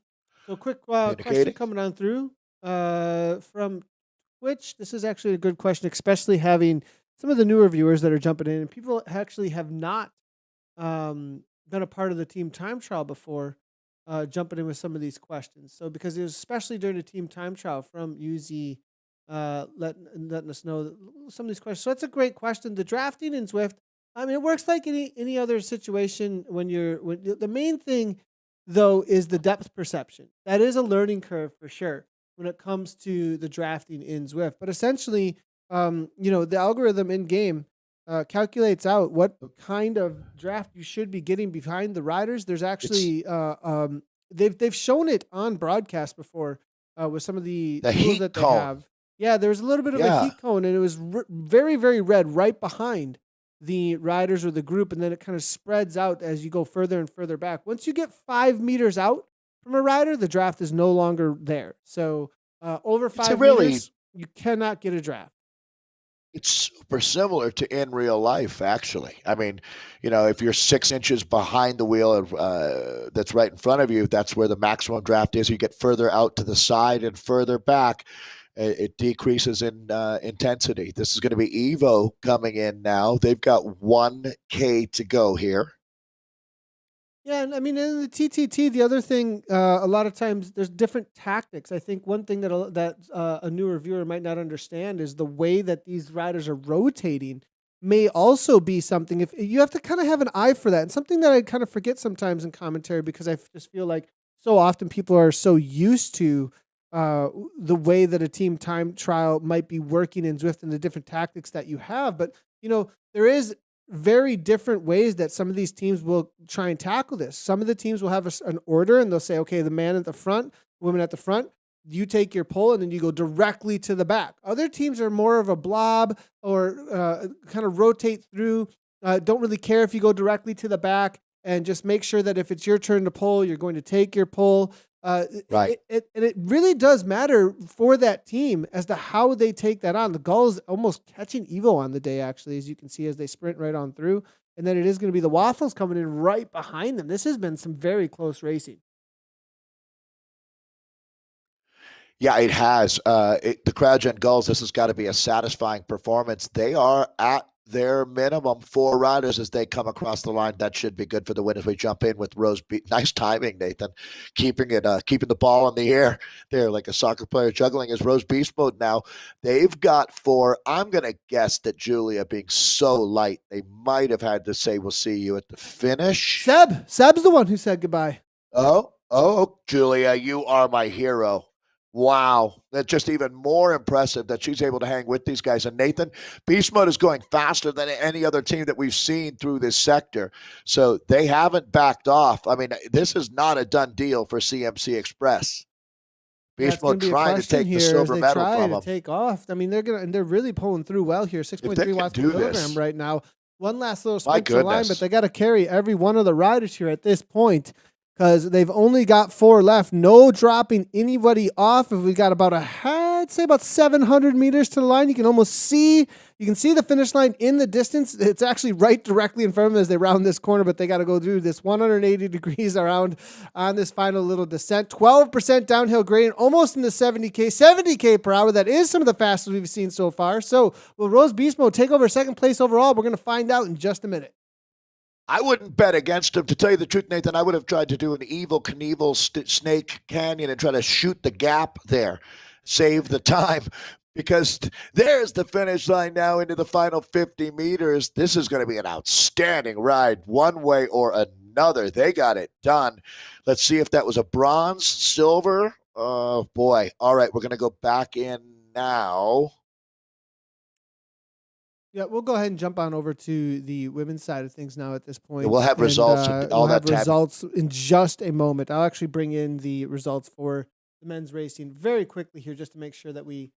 So quick question coming on through from Twitch. This is actually a good question, especially having some of the newer viewers that are jumping in, and people actually have not been a part of the team time trial before, jumping in with some of these questions. So because it was especially during the team time trial from UZ letting us know some of these questions. So that's a great question. The drafting in Zwift, I mean, it works like any other situation when the main thing, though, is the depth perception. That is a learning curve for sure when it comes to the drafting in Zwift. But essentially, the algorithm in game calculates out what kind of draft you should be getting behind the riders. There's actually they've shown it on broadcast before with some of the tools that they have. Yeah, there was a little bit of a heat cone, and it was very, very red right behind the riders or the group, and then it kind of spreads out as you go further and further back. Once you get 5 meters out from a rider, the draft is no longer there. So over 5 meters, you cannot get a draft. It's super similar to in real life, actually. I mean, if you're 6 inches behind the wheel that's right in front of you, that's where the maximum draft is. You get further out to the side and further back, it decreases in intensity. This is going to be Evo coming in now. They've got 1K to go here. Yeah, and I mean, in the TTT, the other thing, a lot of times there's different tactics. I think one thing that a newer viewer might not understand is the way that these riders are rotating may also be something. If you have to kind of have an eye for that, and something that I kind of forget sometimes in commentary, because I just feel like so often people are so used to the way that a team time trial might be working in Zwift and the different tactics that you have. But, there is very different ways that some of these teams will try and tackle this. Some of the teams will have an order and they'll say, okay, the man at the front, women at the front, you take your pole and then you go directly to the back. Other teams are more of a blob or kind of rotate through. Don't really care if you go directly to the back and just make sure that if it's your turn to pull, you're going to take your pull. Right. And it really does matter for that team as to how they take that on. The Gulls almost catching Evo on the day, actually, as you can see as they sprint right on through. And then it is going to be the Waffles coming in right behind them. This has been some very close racing. Yeah, it has. The CryoGen Gulls, this has got to be a satisfying performance. They are at their minimum 4 riders as they come across the line. That should be good for the win as we jump in with Rose. Nice timing, Nathan. Keeping the ball in the air there like a soccer player juggling as Rose Beast Mode now. They've got 4. I'm going to guess that Julia being so light, they might have had to say, we'll see you at the finish. Seb's the one who said goodbye. Oh, Julia, you are my hero. Wow, that's just even more impressive that she's able to hang with these guys. And Nathan, Beast Mode is going faster than any other team that we've seen through this sector. So they haven't backed off. I mean, this is not a done deal for CMC Express. Beast Mode trying to take the silver medal from them. Take off. I mean, they're really pulling through well here. 6.3 watts per kilogram right now. One last little sprint to the line, but they got to carry every one of the riders here at this point, because they've only got 4 left. No dropping anybody off. If we got I'd say about 700 meters to the line, you can see the finish line in the distance. It's actually right directly in front of them as they round this corner, but they got to go through this 180 degrees around on this final little descent. 12% downhill grade, almost in the 70K per hour. That is some of the fastest we've seen so far. So will Rose Beast Mode take over second place overall? We're going to find out in just a minute. I wouldn't bet against him. To tell you the truth, Nathan, I would have tried to do an Evel Knievel Snake Canyon and try to shoot the gap there, save the time, because there's the finish line now into the final 50 meters. This is going to be an outstanding ride one way or another. They got it done. Let's see if that was a bronze, silver. Oh, boy. All right, we're going to go back in now. Yeah, we'll go ahead and jump on over to the women's side of things now at this point. Yeah, we'll have results and all that. Results in just a moment. I'll actually bring in the results for the men's racing very quickly here, just to make sure that we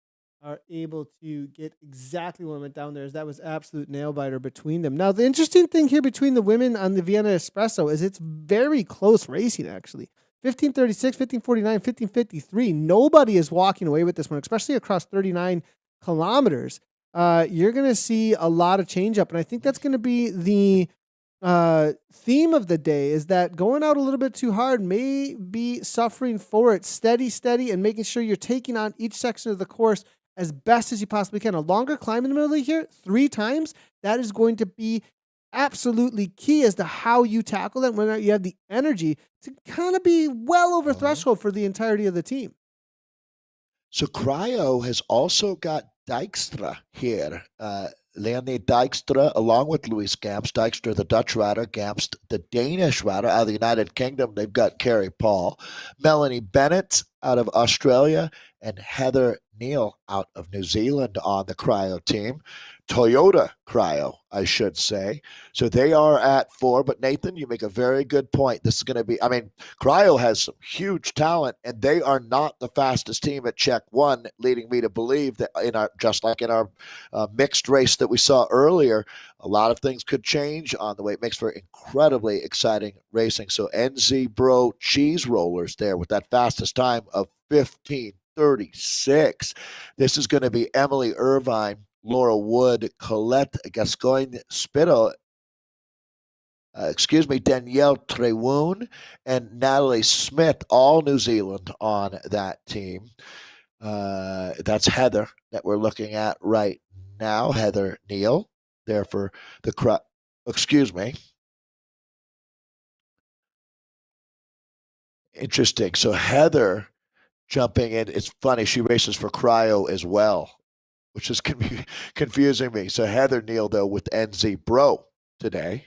are able to get exactly what went down there, as that was absolute nail biter between them. Now, the interesting thing here between the women on the Vienna Espresso is it's very close racing, actually. 15:36, 15:49, 15:53. Nobody is walking away with this one, especially across 39 kilometers. You're going to see a lot of change up. And I think that's going to be the theme of the day, is that going out a little bit too hard may be suffering for it. Steady, and making sure you're taking on each section of the course as best as you possibly can. A longer climb in the middle of here 3 times, that is going to be absolutely key as to how you tackle that, when you have the energy to kind of be well over threshold for the entirety of the team. So Cryo has also got Dijkstra here. Leonie Dijkstra, along with Louise Gamst. Dijkstra, the Dutch rider, Gamst, the Danish rider out of the United Kingdom. They've got Carrie Paul, Melanie Bennett out of Australia, and Heather Neal out of New Zealand on the Cryo team. Toyota Cryo, I should say. So they are at 4. But Nathan, you make a very good point. This is going to be, Cryo has some huge talent, and they are not the fastest team at check 1, leading me to believe that just like in our mixed race that we saw earlier, a lot of things could change on the way. It makes for incredibly exciting racing. So NZ Bro Cheese Rollers there with that fastest time of 15:36. This is going to be Emily Irvine, Laura Wood, Colette Gascoigne Spittle, Danielle Trewoon, and Natalie Smith, all New Zealand on that team. That's Heather that we're looking at right now. Heather Neal there for the Interesting. So Heather jumping in. It's funny. She races for Cryo as well, which is confusing me. So Heather Neal, though, with NZ Bro today.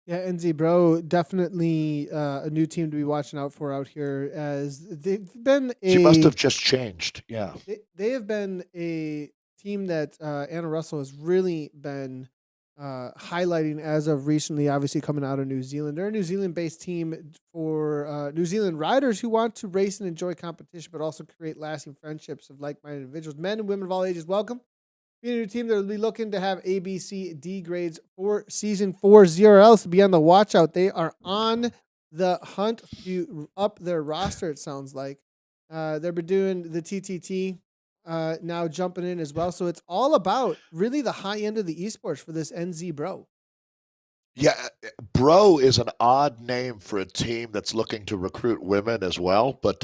Yeah, NZ Bro definitely a new team to be watching out for out here, as they've been She must a have just changed. Yeah. they have been a team that Anna Russell has really been highlighting as of recently. Obviously, coming out of New Zealand, they're a New Zealand-based team for New Zealand riders who want to race and enjoy competition, but also create lasting friendships of like-minded individuals, men and women of all ages. Welcome. Being a new team that will be looking to have A, B, C, D grades for season 4 ZRLs to be on the watch out. They are on the hunt to up their roster, it sounds like. They've been doing the TTT now jumping in as well. So it's all about really the high end of the esports for this NZ Bro. Yeah, Bro is an odd name for a team that's looking to recruit women as well. But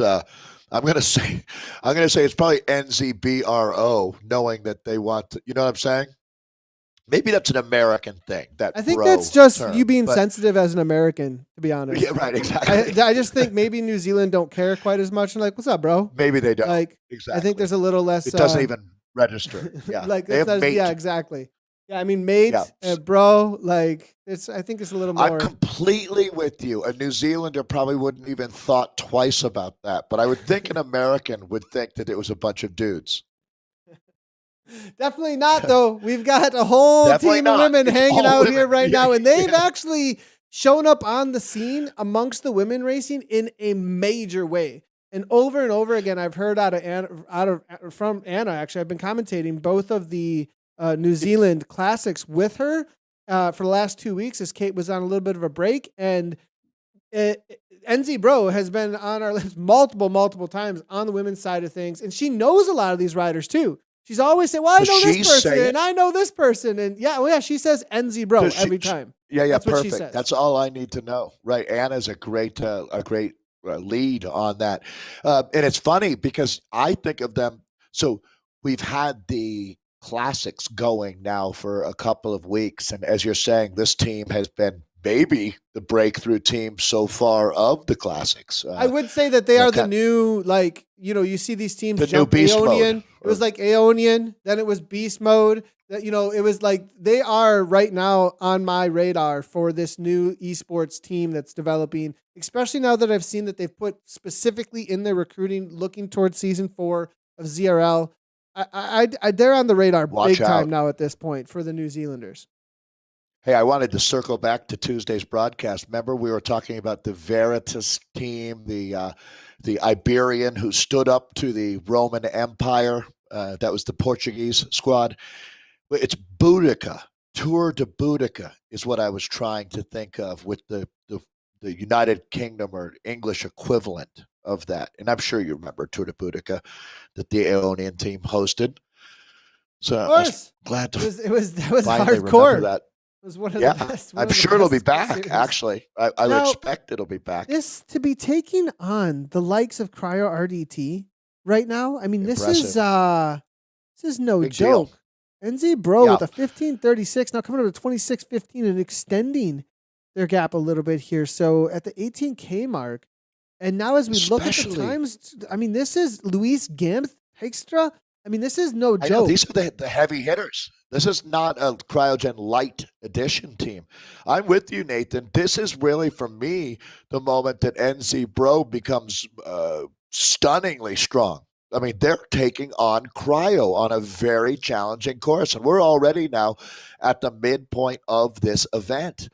I'm gonna say, I'm gonna say it's probably NZBRO, knowing that they want to. You know what I'm saying? Maybe that's an American thing, that I think that's bro just you term. being But sensitive as an American, to be honest. yeah, right, exactly. I just think maybe New Zealand don't care quite as much. And like, what's up, bro? Maybe they don't. Like, I think Exactly. there's a little less It doesn't even register. Yeah, like they it's have yeah, mate. exactly. Yeah, I mean Yeah, mate, bro, like it's I think it's a little I'm more. completely with you. A New Zealander probably wouldn't even thought twice about that, but I would think an American would think that it was a bunch of dudes. Definitely not though. We've got a whole Definitely team of not. women It's hanging all out women. here right Yeah, now, and they've yeah. actually shown up on the scene amongst the women racing in a major way. And over again, I've heard out of Anna, from Anna. Actually, I've been commentating both of the New Zealand classics with her for the last 2 weeks, as Kate was on a little bit of a break, and NZ Bro has been on our list multiple times on the women's side of things, and she knows a lot of these riders too. She's always saying, "Well, I Does know this she person, say and it? I know this person," and yeah, well, yeah, she says NZ Bro Does she? every time. Yeah, yeah, That's what she perfect. says. That's all I need to know. Right, Anna's a great lead on that, and it's funny because I think of them. So we've had the classics going now for a couple of weeks, and as you're saying, this team has been maybe the breakthrough team so far of the classics. I would say that they You know, are the new, like, you see these teams the new jump beast mode. Aeonian. It was like Aeonian, then it was Beast Mode. That it was like they are right now on my radar for this new esports team that's developing, especially now that I've seen that they've put specifically in their recruiting looking towards season 4 of ZRL. They're on the radar Watch big time out. now at this point for the New Zealanders. Hey, I wanted to circle back to Tuesday's broadcast. Remember, we were talking about the Veritas team, the Iberian who stood up to the Roman Empire. That was the Portuguese squad. It's Boudica. Tour de Boudica is what I was trying to think of with the United Kingdom or English equivalent of that. And I'm sure you remember Tour de Boudica that the Aeonian team hosted. So Of I was course, glad to that was finally remember hardcore. that. It was one of the Yeah, best. One I'm of the sure it'll be best back. series. Actually, I would Now, expect it'll be back. this to be taking on the likes of Cryo RDT right now. I mean, Impressive, this is no big deal. joke. NZ Bro Yeah, with a 15:36, now coming up to 26:15 and extending their gap a little bit here. So at the 18K mark, and now as we look at the especially. times, I mean, this is Luis Gamth Extra. I mean, this is no I know joke. these are the heavy hitters. This is not a Cryogen light edition team. I'm with you, Nathan. This is really, for me, the moment that NZ Bro becomes stunningly strong. I mean, they're taking on Cryo on a very challenging course, and we're already now at the midpoint of this event.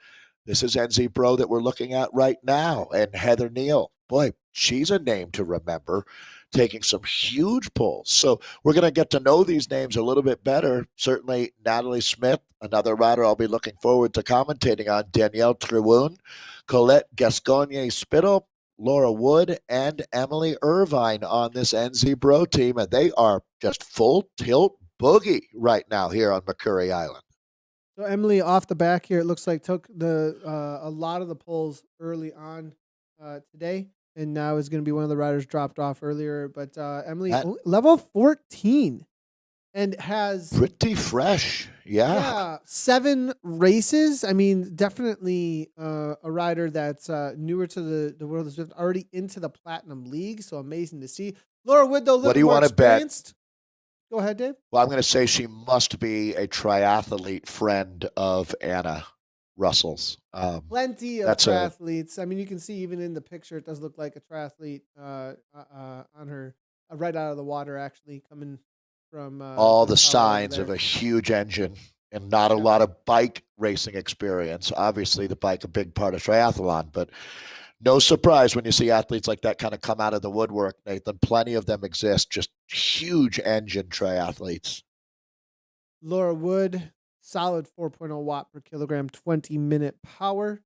This is NZ Bro that we're looking at right now, and Heather Neal. Boy, she's a name to remember, taking some huge pulls. So we're going to get to know these names a little bit better. Certainly, Natalie Smith, another rider I'll be looking forward to commentating on. Danielle Trewun, Colette Gascogne Spittle, Laura Wood, and Emily Irvine on this NZ Bro team, and they are just full tilt boogie right now here on Makuri Island. So Emily, off the back here, it looks like took the a lot of the pulls early on today, and now is going to be one of the riders dropped off earlier. But Emily, That level 14, and has pretty fresh, yeah. 7 races. I mean, definitely a rider that's newer to the world of Swift, already into the Platinum League. So amazing to see. Laura Wood, though, a What little do bit you more want to bet? experienced. Go ahead, Dave. Well, I'm going to say she must be a triathlete friend of Anna. Russells. Plenty of That's a triathletes. I mean, you can see even in the picture, it does look like a triathlete on her right out of the water, actually coming from all the the Towle over signs of there. a huge engine and not a Yeah. lot of bike racing experience. Obviously, the bike a big part of triathlon, but no surprise when you see athletes like that kind of come out of the woodwork, Nathan. Plenty of them exist, just huge engine triathletes. Laura Wood, solid 4.0 watt per kilogram, 20-minute power.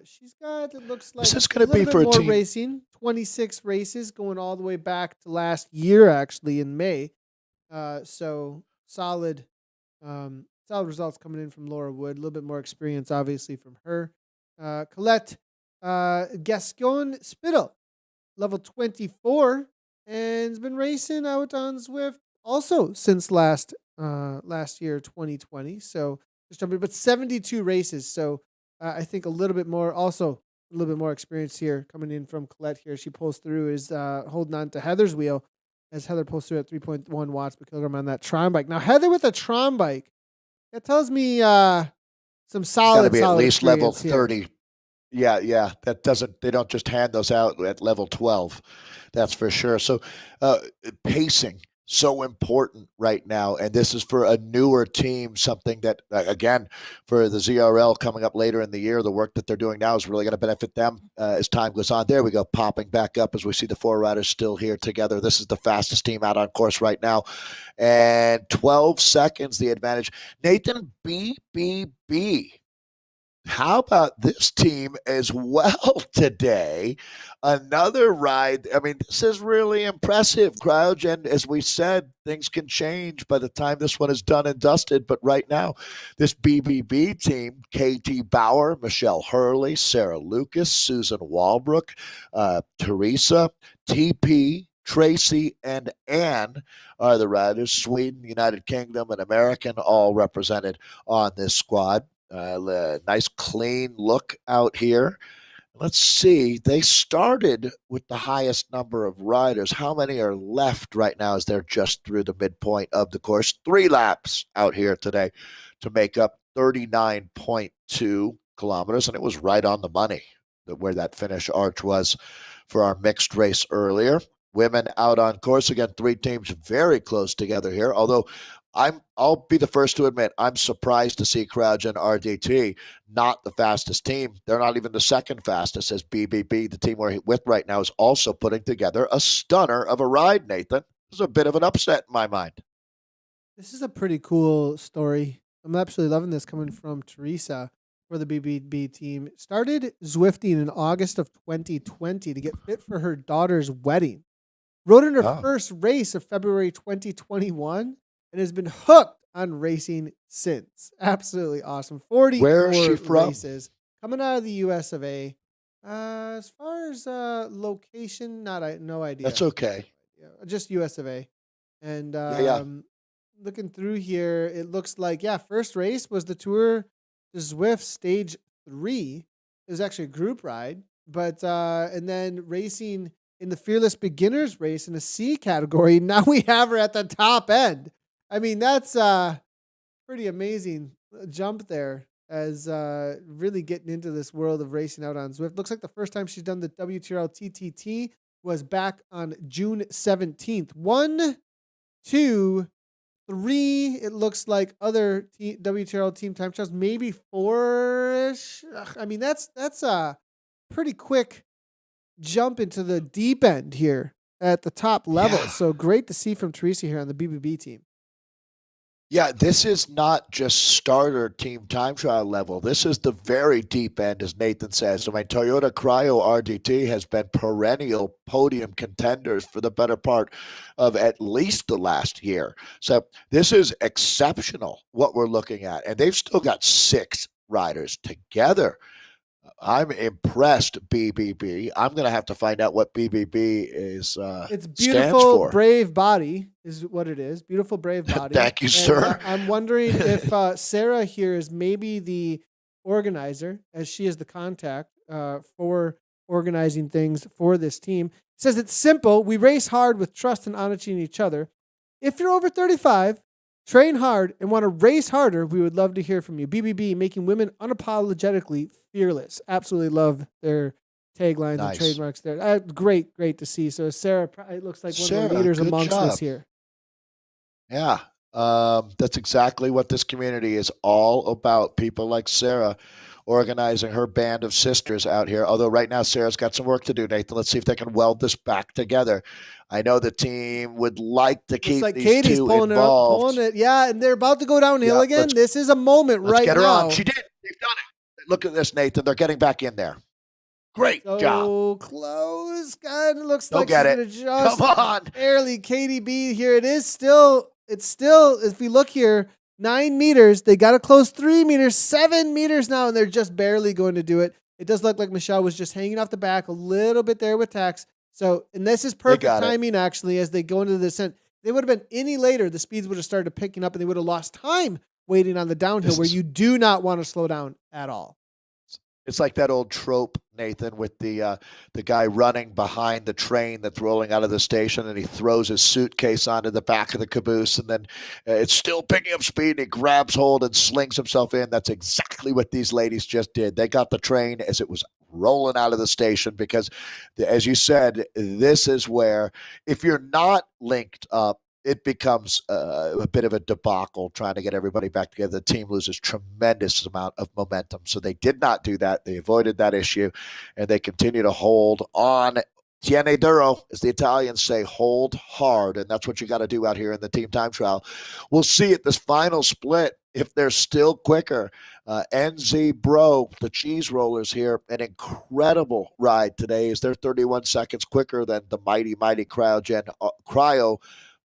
She's got, it looks This like, is a going to little be bit for a more team. racing. 26 races going all the way back to last year, actually, in May. So solid results coming in from Laura Wood. A little bit more experience, obviously, from her. Colette Gascon Spittle, level 24, and has been racing out on Zwift also since last year, 2020. So just jumping, but 72 races. So I think a little bit more, also a little bit more experience here coming in from Colette here. She pulls through, is holding on to Heather's wheel as Heather pulls through at 3.1 watts per kilogram on that Tron bike. Now Heather with a Tron bike, that tells me some It's got to solid be at least level experience here. 30. Yeah. They don't just hand those out at level 12. That's for sure. So pacing, so important right now. And this is for a newer team, something that, again, for the ZRL coming up later in the year, the work that they're doing now is really going to benefit them as time goes on. There we go, popping back up as we see the four riders still here together. This is the fastest team out on course right now. And 12 seconds, the advantage. Nathan, BBB. How about this team as well today? Another ride. I mean, this is really impressive, Crouch. And as we said, things can change by the time this one is done and dusted. But right now, this BBB team, KT Bauer, Michelle Hurley, Sarah Lucas, Susan Walbrook, Teresa, TP, Tracy, and Anne are the riders. Sweden, United Kingdom, and American all represented on this squad. Nice clean look out here. Let's see. They started with the highest number of riders. How many are left right now as they're just through the midpoint of the course? 3 laps out here today to make up 39.2 kilometers. And it was right on the money where that finish arch was for our mixed race earlier. Women out on course again, 3 teams very close together here. Although I'll be the first to admit I'm surprised to see Crouch and RDT not the fastest team. They're not even the second fastest, as BBB, the team we're with right now, is also putting together a stunner of a ride, Nathan. This is a bit of an upset in my mind. This is a pretty cool story. I'm absolutely loving this coming from Teresa for the BBB team. Started Zwifting in August of 2020 to get fit for her daughter's wedding. Rode in her first race of February 2021 and has been hooked on racing since. Absolutely awesome. 44 Where is she from? races coming out of the US of A. As far as location, no idea. That's okay. Just US of A. And Yeah. looking through here, it looks like, first race was the Tour de Zwift Stage 3. It was actually a group ride. But and then racing in the Fearless Beginners race in the C category. Now we have her at the top end. I mean, that's pretty amazing jump there as really getting into this world of racing out on Zwift. Looks like the first time she's done the WTRL TTT was back on June 17th. 1, 2, 3. It looks like other WTRL team time trials, maybe 4-ish. I mean, that's a pretty quick jump into the deep end here at the top level. Yeah. So great to see from Teresa here on the BBB team. Yeah, this is not just starter team time trial level. This is the very deep end, as Nathan says. So my Toyota Cryo RDT has been perennial podium contenders for the better part of at least the last year. So this is exceptional what we're looking at. And they've still got 6 riders together. I'm impressed, BBB. I'm going to have to find out what BBB is It's stands beautiful, for. brave body is what it is. Beautiful, brave body. Thank you, sir. I'm wondering if Sarah here is maybe the organizer, as she is the contact for organizing things for this team. It says it's simple. We race hard with trust and honesty in each other. If you're over 35, train hard, and want to race harder, we would love to hear from you. BBB, making women unapologetically fearless. Absolutely love their taglines and Nice. trademarks there. Great to see. So Sarah, it looks like one of the Sarah, leaders good amongst us job. here. Yeah. That's exactly what this community is all about. People like Sarah organizing her band of sisters out here. Although right now Sarah's got some work to do, Nathan. Let's see if they can weld this back together. I know the team would like to Looks keep like these Katie's two pulling involved. it. Yeah, and they're about to go downhill Yeah, again. This is a moment let's right get her now. on. She did. They've done it. Look at this, Nathan. They're getting back in there. Great job. So close. God, it looks They'll like get she's it. gonna just Come on. barely KDB here. It's still, if we look here, 9 meters. They got to close 3 meters, 7 meters now, and they're just barely going to do it. It does look like Michelle was just hanging off the back a little bit there with Tex. So, and this is perfect timing, actually, as they go into the descent. They would have been any later, the speeds would have started picking up, and they would have lost time waiting on the downhill where you do not want to slow down at all. It's like that old trope, Nathan, with the guy running behind the train that's rolling out of the station, and he throws his suitcase onto the back of the caboose, and then it's still picking up speed, and he grabs hold and slings himself in. That's exactly what these ladies just did. They got the train as it was rolling out of the station because, as you said, this is where, if you're not linked up, it becomes a bit of a debacle trying to get everybody back together. The team loses tremendous amount of momentum. So they did not do that. They avoided that issue, and they continue to hold on. Tiene duro, as the Italians say, hold hard. And that's what you got to do out here in the team time trial. We'll see at this final split if they're still quicker. NZ Bro, the cheese rollers here, an incredible ride today as they're 31 seconds quicker than the mighty Cryo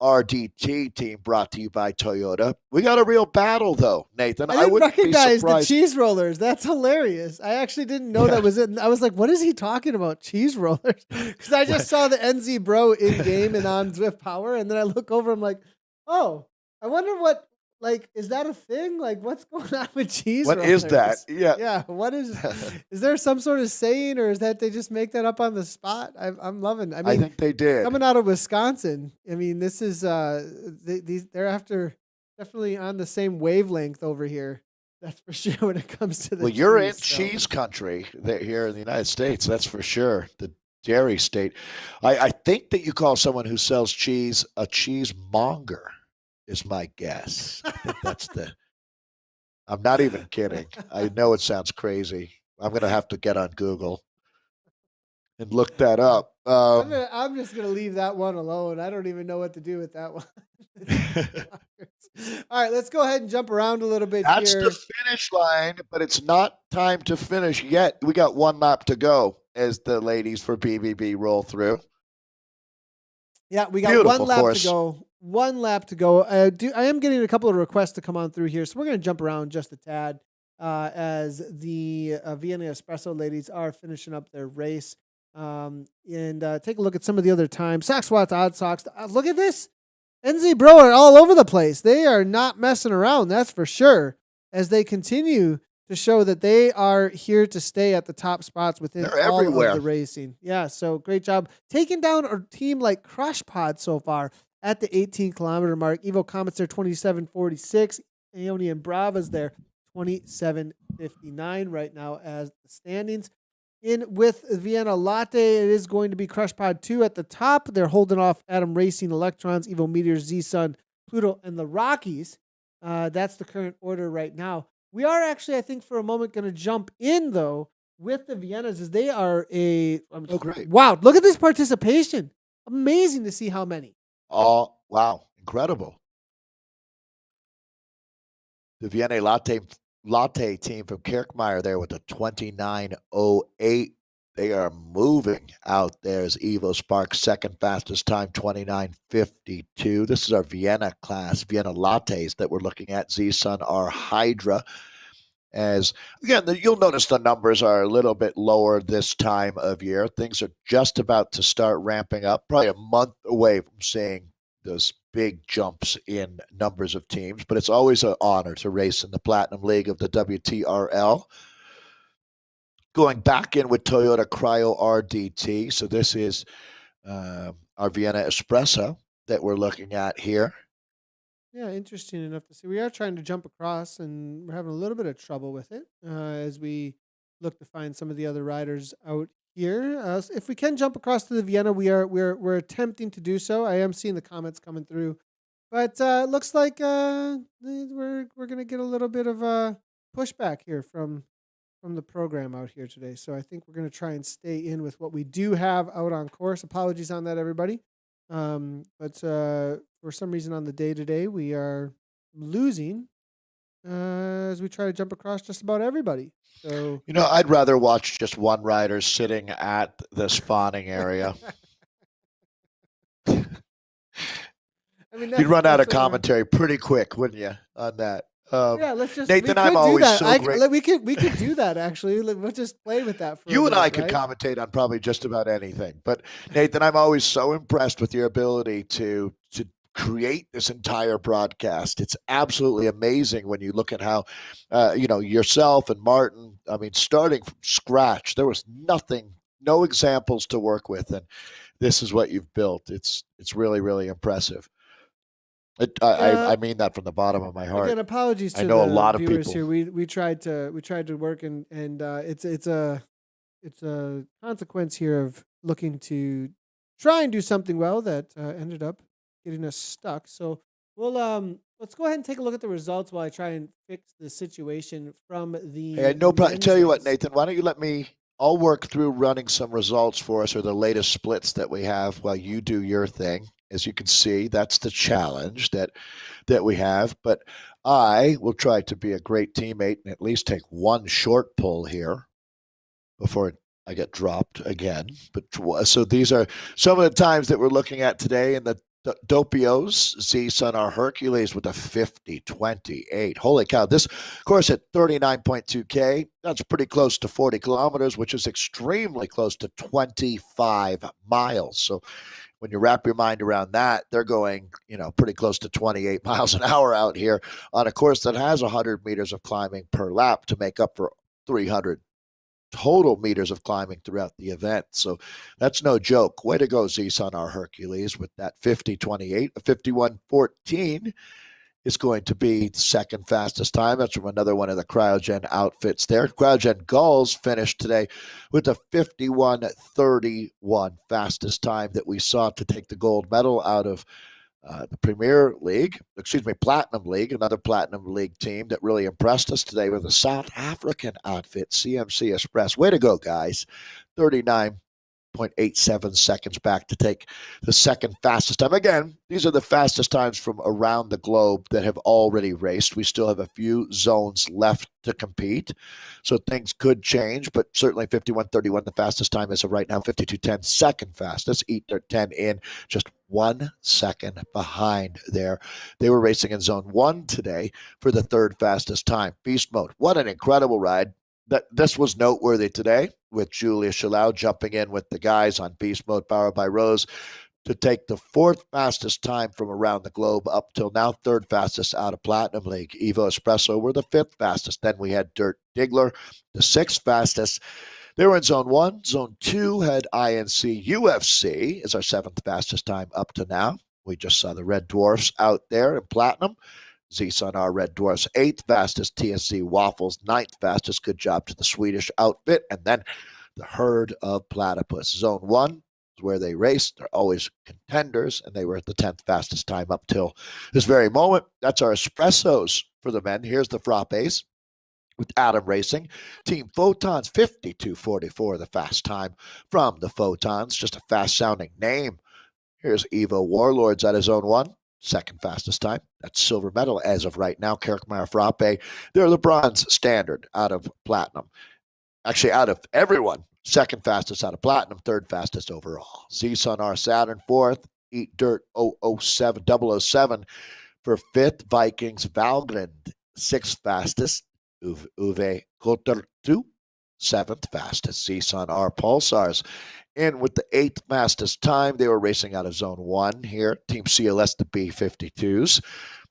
RDT team, brought to you by Toyota. We got a real battle, though, Nathan. I didn't recognize the cheese rollers. That's hilarious. I actually didn't know that was it. I was like, what is he talking about? Cheese rollers? Because I just saw the NZ Bro in game and on Zwift Power, and then I look over, I'm like, oh, I wonder what, is that a thing? Like, what's going on with cheese rollers? What is that? Yeah. Yeah. What is there some sort of saying, or is that they just make that up on the spot? I'm loving it. I think they did. Coming out of Wisconsin, I mean, this is, they're definitely on the same wavelength over here. That's for sure when it comes to the you're in cheese country here in the United States. That's for sure. The dairy state. I think that you call someone who sells cheese a cheesemonger is my guess. I think that's I'm not even kidding. I know it sounds crazy. I'm going to have to get on Google and look that up. I'm just going to leave that one alone. I don't even know what to do with that one. All right, let's go ahead and jump around a little bit here. That's the finish line, but it's not time to finish yet. We got one lap to go as the ladies for BBB roll through. Yeah, we got one lap to go. One lap to go. I am getting a couple of requests to come on through here, so we're going to jump around just a tad as the Vienna Espresso ladies are finishing up their race. And take a look at some of the other times. Sox Watts, Odd Sox. Look at this. NZ Bro are all over the place. They are not messing around, that's for sure, as they continue to show that they are here to stay at the top spots within all of the racing. Yeah, so great job. Taking down a team like Crush Pod so far at the 18-kilometer mark. Evo Comets there, 27:46. Aeonian Brava's there, 27:59 right now as the standings. In with Vienna Latte, it is going to be Crush Pod 2 at the top. They're holding off Atom Racing, Electrons, Evo Meteors, Z-Sun, Pluto, and the Rockies. That's the current order right now. We are actually, I think, for a moment going to jump in, though, with the Viennas, as they are great. Wow, look at this participation. Amazing to see how many. Oh, wow. Incredible. The Vienna Latte team from Kirkmeyer there with a 29:08. They are moving out there as Evo Sparks second fastest time, 29:52. This is our Vienna class, Vienna Lattes that we're looking at. Z-Sun, our Hydra. As again, you'll notice the numbers are a little bit lower this time of year. Things are just about to start ramping up, probably a month away from seeing those big jumps in numbers of teams, but it's always an honor to race in the Platinum League of the WTRL. Going back in with Toyota Cryo RDT. So this is our Vienna Espresso that we're looking at here. Yeah, interesting enough to see. We are trying to jump across, and we're having a little bit of trouble with it as we look to find some of the other riders out here. If we can jump across to the Vienna, we're attempting to do so. I am seeing the comments coming through, but it looks like we're gonna get a little bit of pushback here from the program out here today. So I think we're gonna try and stay in with what we do have out on course. Apologies on that, everybody. But for some reason on the day today, we are losing as we try to jump across just about everybody. So I'd rather watch just one rider sitting at the spawning area. I mean, You'd run out of what we're- commentary pretty quick, wouldn't you, on that? Yeah, let's just Nathan, we I'm could do always that. so great. We could do that actually. We'll just play with that for You a and I minute, could right? commentate on probably just about anything. But Nathan, I'm always so impressed with your ability to create this entire broadcast. It's absolutely amazing when you look at how, yourself and Martin. I mean, starting from scratch, there was nothing, no examples to work with, and this is what you've built. It's really really impressive. I mean that from the bottom of my heart. Again, apologies I to know a the lot of viewers people. here. We tried to work and it's a consequence here of looking to try and do something well that ended up getting us stuck. So we'll let's go ahead and take a look at the results while I try and fix the situation from Hey, the no problem. men's Tell you what, race. Nathan, why don't you let me? I'll work through running some results for us or the latest splits that we have while you do your thing. As you can see, that's the challenge that we have. But I will try to be a great teammate and at least take one short pull here before I get dropped again. But so these are some of the times that we're looking at today in the Dopios, Z Sonar Hercules with a 50-28. Holy cow. This course at 39.2K. That's pretty close to 40 kilometers, which is extremely close to 25 miles. So when you wrap your mind around that, they're going, pretty close to 28 miles an hour out here on a course that has 100 meters of climbing per lap to make up for 300 total meters of climbing throughout the event. So that's no joke. Way to go, Sonar Hercules, with that 50-28. A 51-14 is going to be the second fastest time. That's from another one of the Cryogen outfits there. Cryogen Gulls finished today with a 51-31 fastest time that we saw to take the gold medal out of the Platinum League, another Platinum League team that really impressed us today with a South African outfit, CMC Express. Way to go, guys. 39.87 seconds back to take the second fastest time. Again, these are the fastest times from around the globe that have already raced. We still have a few zones left to compete, so things could change, but certainly 51-31, the fastest time as of right now. 52-10, second fastest. Eat their 10 in, just 1 second behind there. They were racing in zone 1 today for the third fastest time. Beast mode. What an incredible ride. This was noteworthy today with Julia Shalau jumping in with the guys on Beast Mode powered by Rose to take the fourth fastest time from around the globe up till now, third fastest out of Platinum League. Evo Espresso were the fifth fastest. Then we had Dirt Diggler, the sixth fastest. They were in zone 1. Zone 2 had INC UFC as our seventh fastest time up to now. We just saw the Red Dwarfs out there in Platinum. Z-Sonar Red Dwarfs, 8th fastest. TSC Waffles, 9th fastest. Good job to the Swedish outfit. And then the Herd of Platypus. Zone 1 is where they raced. They're always contenders, and they were at the 10th fastest time up till this very moment. That's our espressos for the men. Here's the frappes with Adam Racing. Team Photons, 52-44, the fast time from the Photons. Just a fast-sounding name. Here's Evo Warlords at his zone 1. Second fastest time. That's silver medal as of right now. Kerkmeyer Frappe. They're the bronze standard out of Platinum. Actually, out of everyone, second fastest out of Platinum, third fastest overall. Z-Sonar Saturn, fourth. Eat Dirt 007 for fifth. Vikings Valgrind, sixth fastest. Uwe Kotter 2, seventh fastest. Z-Sonar Pulsars in with the 8th fastest time. They were racing out of zone 1 here. Team CLS, the B-52s.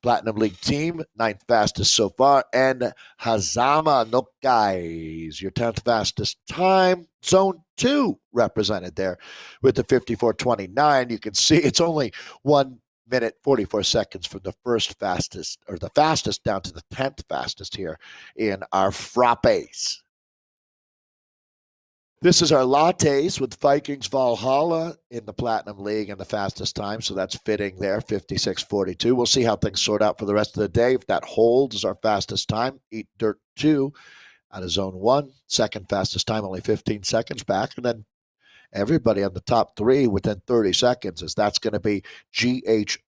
Platinum League team, 9th fastest so far. And Hazama Nokais, your 10th fastest time. Zone 2 represented there with the 54-29. You can see it's only 1 minute 44 seconds from the first fastest, or the fastest down to the 10th fastest here in our frappes. This is our lattes with Vikings Valhalla in the Platinum League and the fastest time, so that's fitting there, 56:42. We'll see how things sort out for the rest of the day. If that holds as our fastest time, Eat Dirt 2 out of Zone 1, second fastest time, only 15 seconds back, and then everybody on the top three within 30 seconds, as that's going to be GHPC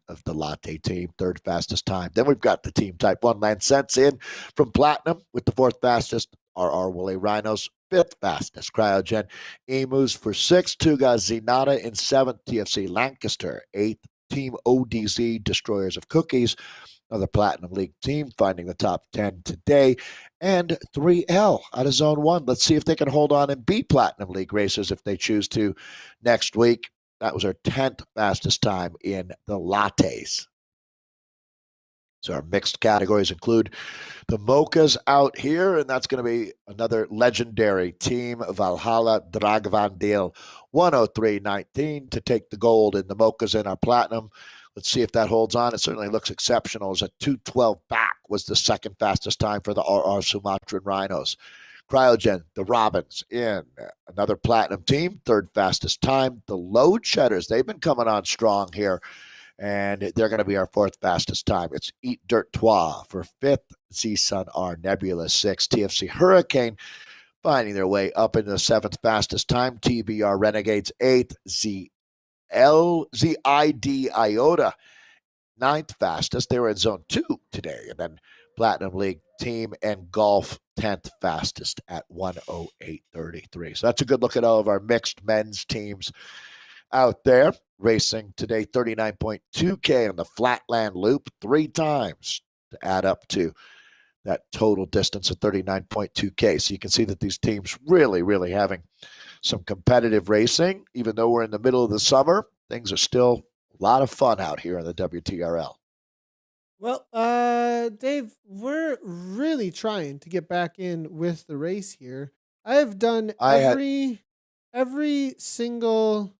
of the latte team, third fastest time. Then we've got the team type 1 Lancets in from Platinum with the fourth fastest, RR Woolly Rhinos, fifth fastest, Cryogen Emus for sixth, Tuga Zenata in seventh, TFC Lancaster, eighth, Team ODZ Destroyers of Cookies, of the Platinum League team, finding the top 10 today, and 3L out of Zone 1. Let's see if they can hold on and beat Platinum League racers if they choose to next week. That was our 10th fastest time in the lattes. So our mixed categories include the Mochas out here, and that's going to be another legendary team, Valhalla Dragvandil 103.19 to take the gold in the Mochas in our Platinum. Let's see if that holds on. It certainly looks exceptional. As a 2:12 back was the second fastest time for the RR Sumatran Rhinos. Cryogen, the Robins in another Platinum team, third fastest time. The Load Shedders, they've been coming on strong here, and they're going to be our fourth fastest time. It's Eat Dirt Trois for fifth, Z-Sun R Nebula sixth, TFC Hurricane finding their way up into the seventh fastest time. TBR Renegades eighth, ZID Iota ninth fastest. They were in Zone 2 today. And then Platinum League team and golf 10th fastest at 108.33. So that's a good look at all of our mixed men's teams out there racing today. 39.2K on the Flatland Loop, 3 times to add up to that total distance of 39.2K. So you can see that these teams really, really having some competitive racing. Even though we're in the middle of the summer, things are still a lot of fun out here in the WTRL. Well, Dave, we're really trying to get back in with the race here. I have done every single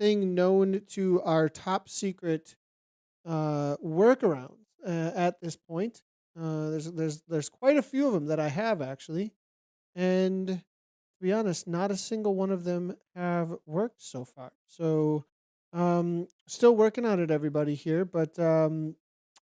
thing known to our top secret workarounds at this point. There's quite a few of them that I have actually, and to be honest, not a single one of them have worked so far. So, still working on it, everybody here, but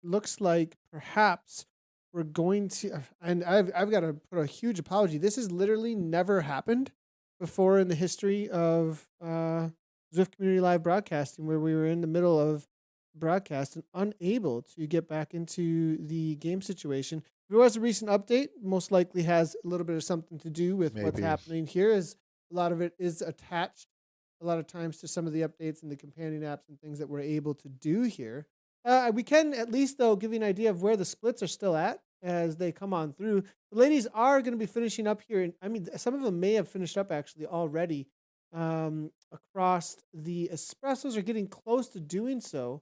looks like perhaps we're going to, and I've got to put a huge apology. This has literally never happened before in the history of Zwift Community Live Broadcasting, where we were in the middle of broadcast and unable to get back into the game situation. If there was a recent update, most likely has a little bit of something to do with what's happening here, as a lot of it is attached a lot of times to some of the updates and the companion apps and things that we're able to do here. We can at least, though, give you an idea of where the splits are still at as they come on through. The ladies are going to be finishing up here. And I mean, some of them may have finished up actually already across the espressos, are getting close to doing so.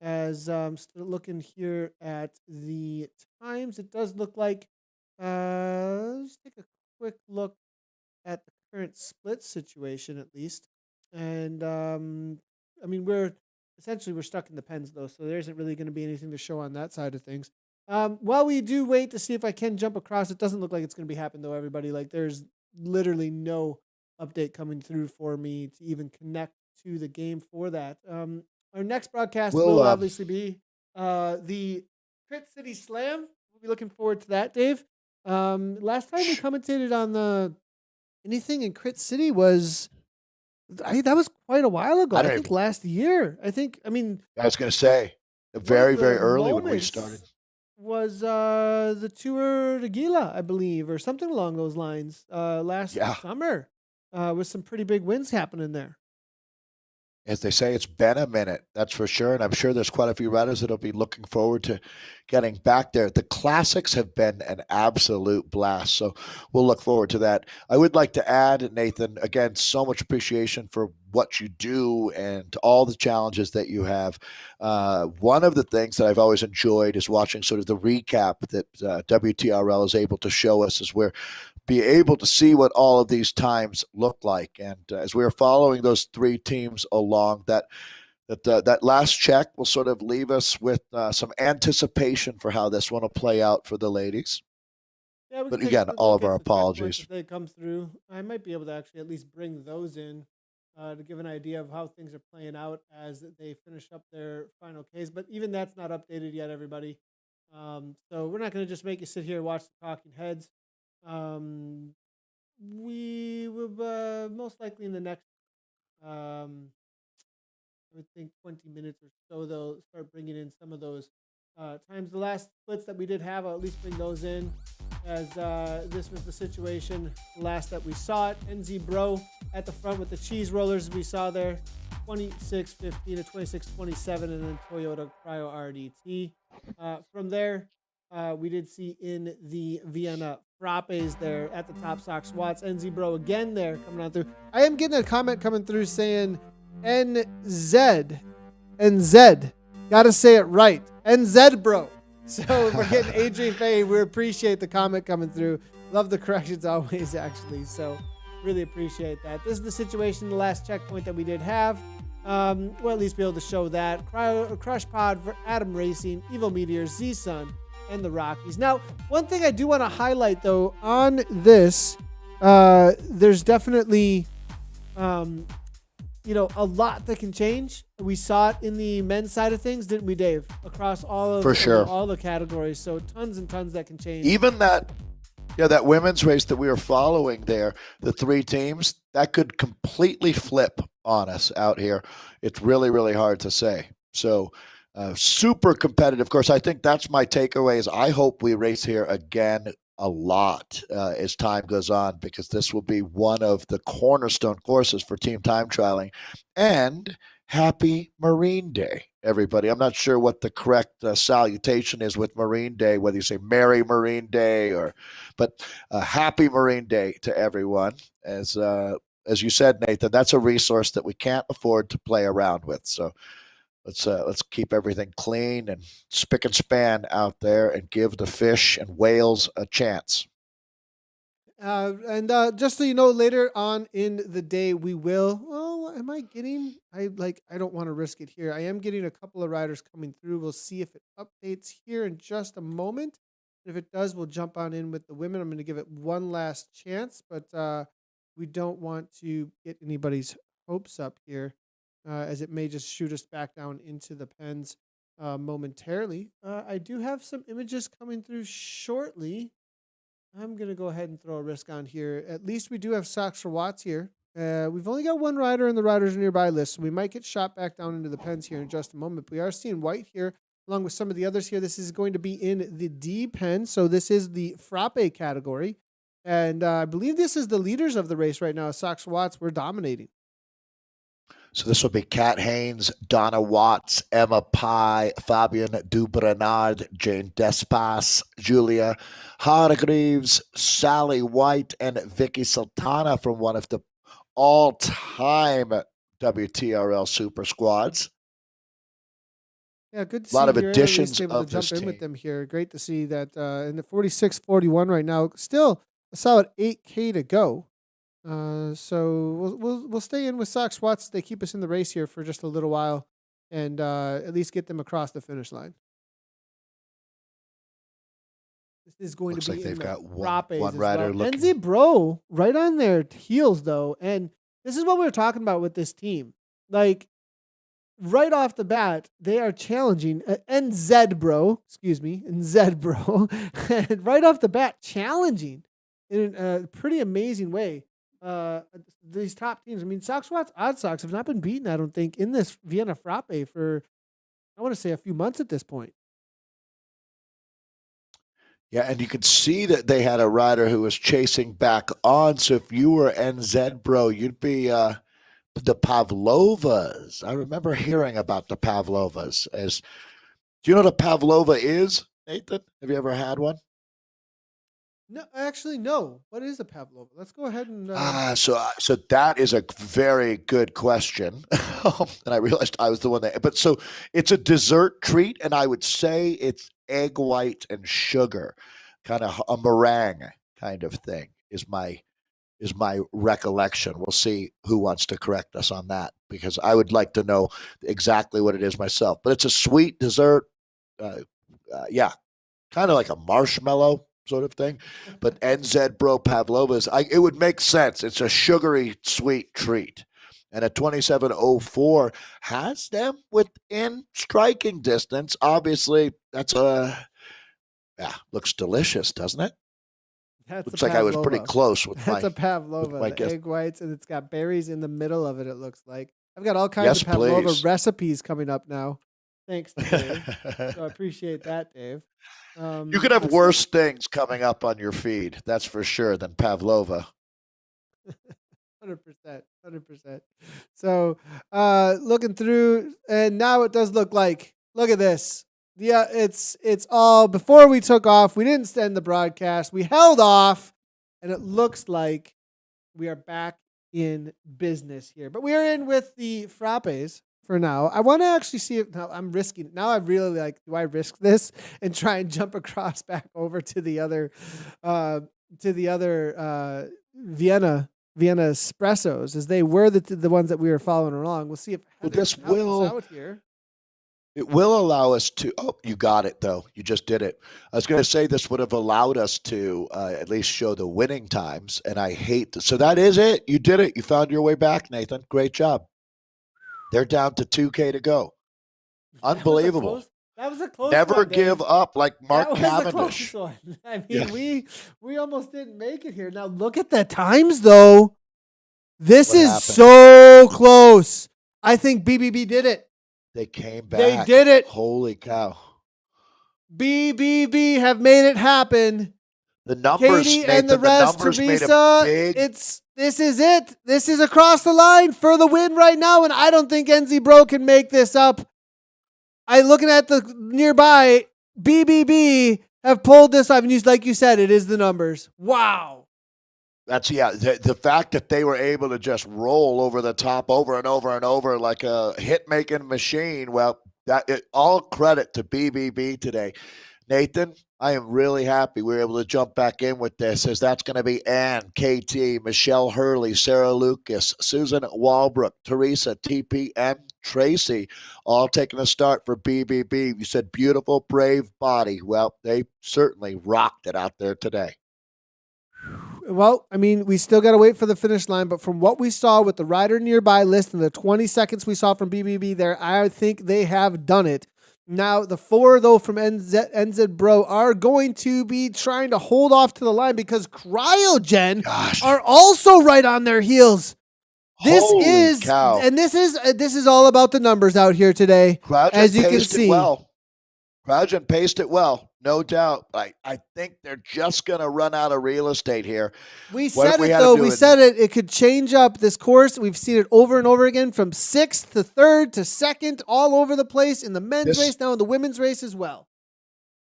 As still looking here at the times, it does look like, let's take a quick look at the current split situation at least. And I mean, we're stuck in the pens though, so there isn't really going to be anything to show on that side of things. While we do wait to see if I can jump across, it doesn't look like it's going to be happening though, everybody. Like, there's literally no update coming through for me to even connect to the game for that. Our next broadcast will obviously be the Crit City Slam. We'll be looking forward to that, Dave. Last time we commentated on the anything in Crit City was, that was quite a while ago. I think last year. I mean, I was going to say, very, very early when we started. Was the Tour de Gila, I believe, or something along those lines, last summer, with some pretty big wins happening there. As they say, it's been a minute, that's for sure. And I'm sure there's quite a few riders that'll be looking forward to getting back there. The classics have been an absolute blast, so we'll look forward to that. I would like to add, Nathan, again, so much appreciation for what you do and all the challenges that you have. One of the things that I've always enjoyed is watching sort of the recap that WTRL is able to show us, as we're be able to see what all of these times look like. And as we were following those 3 teams along, that That last check will sort of leave us with some anticipation for how this one will play out for the ladies. Yeah, we But can take again, a all look of our at the checkpoints apologies. if they come through. I might be able to actually at least bring those in to give an idea of how things are playing out as they finish up their final case. But even that's not updated yet, everybody. So we're not going to just make you sit here and watch the talking heads. Um, we will most likely in the next um, I would think 20 minutes or so, they'll start bringing in some of those times. The last splits that we did have, I'll at least bring those in as this was the situation last that we saw it. NZ Bro at the front with the cheese rollers we saw there, 26-15 to 26-27, and then Toyota Cryo RDT. From there, we did see in the Vienna Frappes there at the top, Sox Watts. NZ Bro again there coming on through. I am getting a comment coming through saying NZ. NZ. Gotta say it right. NZ, bro. So we're getting Adrian Fay. We appreciate the comment coming through. Love the corrections always, actually. So really appreciate that. This is the situation, the last checkpoint that we did have. We'll at least be able to show that. Crush Pod for Adam Racing, Evil Meteor, Z-Sun, and the Rockies. Now, one thing I do want to highlight, though, on this, there's definitely a lot that can change. We saw it in the men's side of things, didn't we, Dave? Across all of For sure. all the categories. So tons and tons that can change. Even that women's race that we were following there, the three teams, that could completely flip on us out here. It's really, really hard to say. So super competitive. Of course, I think that's my takeaway is I hope we race here again a lot as time goes on, because this will be one of the cornerstone courses for team time trialing. And happy Marine Day, everybody. I'm not sure what the correct salutation is with Marine Day, whether you say Merry Marine Day but happy Marine Day to everyone. As you said, Nathan, that's a resource that we can't afford to play around with. So let's keep everything clean and spick and out there and give the fish and whales a chance. And just so you know, later on in the day, we will. Oh, am I getting? I don't want to risk it here. I am getting a couple of riders coming through. We'll see if it updates here in just a moment. If it does, we'll jump on in with the women. I'm going to give it one last chance, but we don't want to get anybody's hopes up here, as it may just shoot us back down into the pens momentarily. I do have some images coming through shortly. I'm going to go ahead and throw a risk on here. At least we do have Sox for Watts here. We've only got one rider in the riders nearby list, so we might get shot back down into the pens here in just a moment. But we are seeing White here, along with some of the others here. This is going to be in the D pen, so this is the Frappe category. And I believe this is the leaders of the race right now. Sox for Watts, we're dominating. So this will be Kat Haynes, Donna Watts, Emma Pye, Fabian Dubrenard, Jane Despas, Julia Hargreaves, Sally White, and Vicky Sultana from one of the all-time WTRL super squads. Yeah, good to see a lot of you're additions able of to jump this in team. with them here. Great to see that in the 46-41 right now. Still a solid 8K to go. So we'll stay in with Sox Watts. They keep us in the race here for just a little while, and at least get them across the finish line. This is going Looks to be like in they've the got Frappes one as rider well. looking. NZ Bro right on their heels though, and this is what we were talking about with this team. Like right off the bat, they are challenging NZ Bro. NZ Bro, and right off the bat, challenging in a pretty amazing way. These top teams. I mean, Sox Watts, Odd Sox have not been beaten, I don't think, in this Vienna Frappe for, I want to say, a few months at this point. Yeah, and you could see that they had a rider who was chasing back on. So if you were NZ, bro, you'd be the Pavlovas. I remember hearing about the Pavlovas. Do you know what a Pavlova is, Nathan? Have you ever had one? No, actually, no. What is a pavlova? Let's go ahead and. So that is a very good question, and I realized I was the one that. But so it's a dessert treat, and I would say it's egg white and sugar, kind of a meringue kind of thing. Is is my recollection. We'll see who wants to correct us on that because I would like to know exactly what it is myself. But it's a sweet dessert. Yeah, kind of like a marshmallow sort of thing. But NZ Bro Pavlova's, it would make sense. It's a sugary sweet treat. And a 2704 has them within striking distance. Obviously, that's looks delicious, doesn't it? That's a Looks like I was pretty pavlova. close with That's my a pavlova. The guess. egg whites, and it's got berries in the middle of it. It looks like I've got all kinds Yes, of pavlova please. recipes coming up now. Thanks to Dave. So I appreciate that, Dave. You could have Let's worse see. things coming up on your feed, that's for sure, than Pavlova. 100%. 100%. So looking through, and now it does look like, look at this. Yeah, it's all before we took off. We didn't send the broadcast. We held off, and it looks like we are back in business here. But we are in with the frappes for now. I want to actually see if now I'm risking. Now I really like. Do I risk this and try and jump across back over to the other, Vienna espressos, as they were the ones that we were following along. We'll see if Heather This can help us will out here. it will allow us to. Oh, you got it though. You just did it. I was going to say this would have allowed us to at least show the winning times, and I hate so that is it. You did it. You found your way back, Nathan. Great job. They're down to 2K to go. Unbelievable. That was a close Never one, give Dave. up like Mark That was Cavendish. a close one. I mean, Yeah. we almost didn't make it here. Now look at the times, though. This What is happened? so close. I think BBB did it. They came back. They did it. Holy cow. BBB have made it happen. The numbers, Katie Nathan, and the rest, numbers made Teresa, a big. this is it. This is across the line for the win right now, and I don't think NZ Bro can make this up. Looking at the nearby, BBB have pulled this off, and like you said, it is the numbers. Wow. That's the fact that they were able to just roll over the top over and over and over like a hit-making machine. Well, all credit to BBB today. Nathan, I am really happy we were able to jump back in with this, as that's going to be Ann, KT, Michelle Hurley, Sarah Lucas, Susan Walbrook, Teresa, TP, and Tracy, all taking a start for BBB. You said beautiful, brave body. Well, they certainly rocked it out there today. Well, I mean, we still got to wait for the finish line, but from what we saw with the rider nearby list and the 20 seconds we saw from BBB there, I think they have done it. Now, the 4, though, from NZ Bro are going to be trying to hold off to the line because Cryogen are also right on their heels. This is all about the numbers out here today, as you can see. Cryogen paced it well, no doubt. I think they're just going to run out of real estate here. We said it, though. We said it. It could change up this course. We've seen it over and over again, from 6th to 3rd to 2nd, all over the place in the men's race, now in the women's race as well.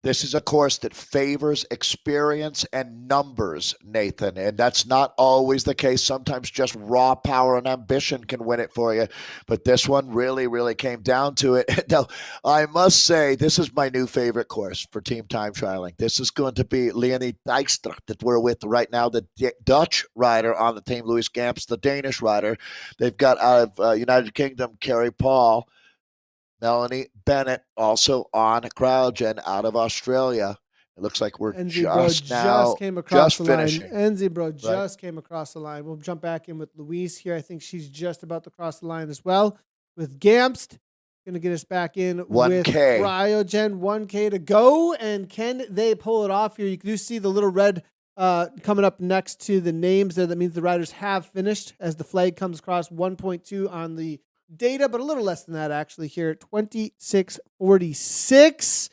This is a course that favors experience and numbers, Nathan, and that's not always the case. Sometimes just raw power and ambition can win it for you, but this one really, really came down to it. Now, I must say, this is my new favorite course for team time trialing. This is going to be Leonie Dijkstra that we're with right now, the Dutch rider on the team, Louis Gamps, the Danish rider. They've got out of United Kingdom, Carrie Paul, Melanie Bennett, also on Cryogen out of Australia. It looks like we're just came across the finishing. line. NZ Bro just came across the line. We'll jump back in with Louise here. I think she's just about to cross the line as well. With Gamst, going to get us back in 1K. with Cryogen. 1K to go. And can they pull it off here? You do see the little red coming up next to the names there. That means the riders have finished, as the flag comes across. 1.2 on the data, but a little less than that actually here. 26:46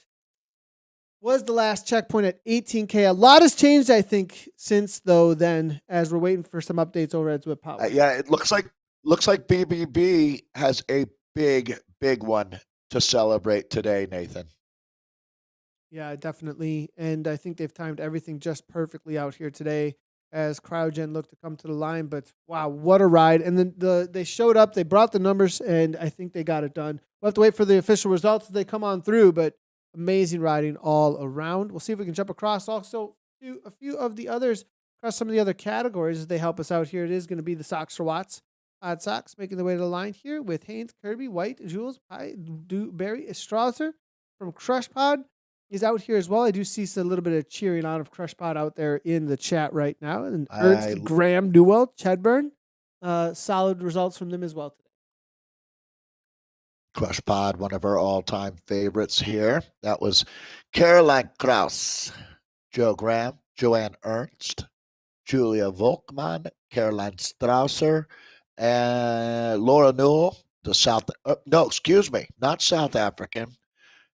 was the last checkpoint at 18K. A lot has changed, I think, since though then, as we're waiting for some updates over at Whip Power. It looks like BBB has a big one to celebrate today, Nathan. Yeah, definitely. And I think they've timed everything just perfectly out here today, as Cryogen looked to come to the line. But wow, what a ride. And then they showed up, they brought the numbers, and I think they got it done. We'll have to wait for the official results as they come on through, but amazing riding all around. We'll see if we can jump across also to a few of the others across some of the other categories as they help us out here, it is going to be the Sox for Watts. Odd Sox making their way to the line here with Haynes, Kirby, White, Jules, Pye, Barry, Strasser from Crush Pod is out here as well. I do see a little bit of cheering on of Crush Pod out there in the chat right now. And Ernst, Graham, Newell, Chedburn. Solid results from them as well today. Crush Pod, one of our all-time favorites here. That was Caroline Kraus, Joe Graham, Joanne Ernst, Julia Volkmann, Caroline Strausser, and Laura Newell, not South African.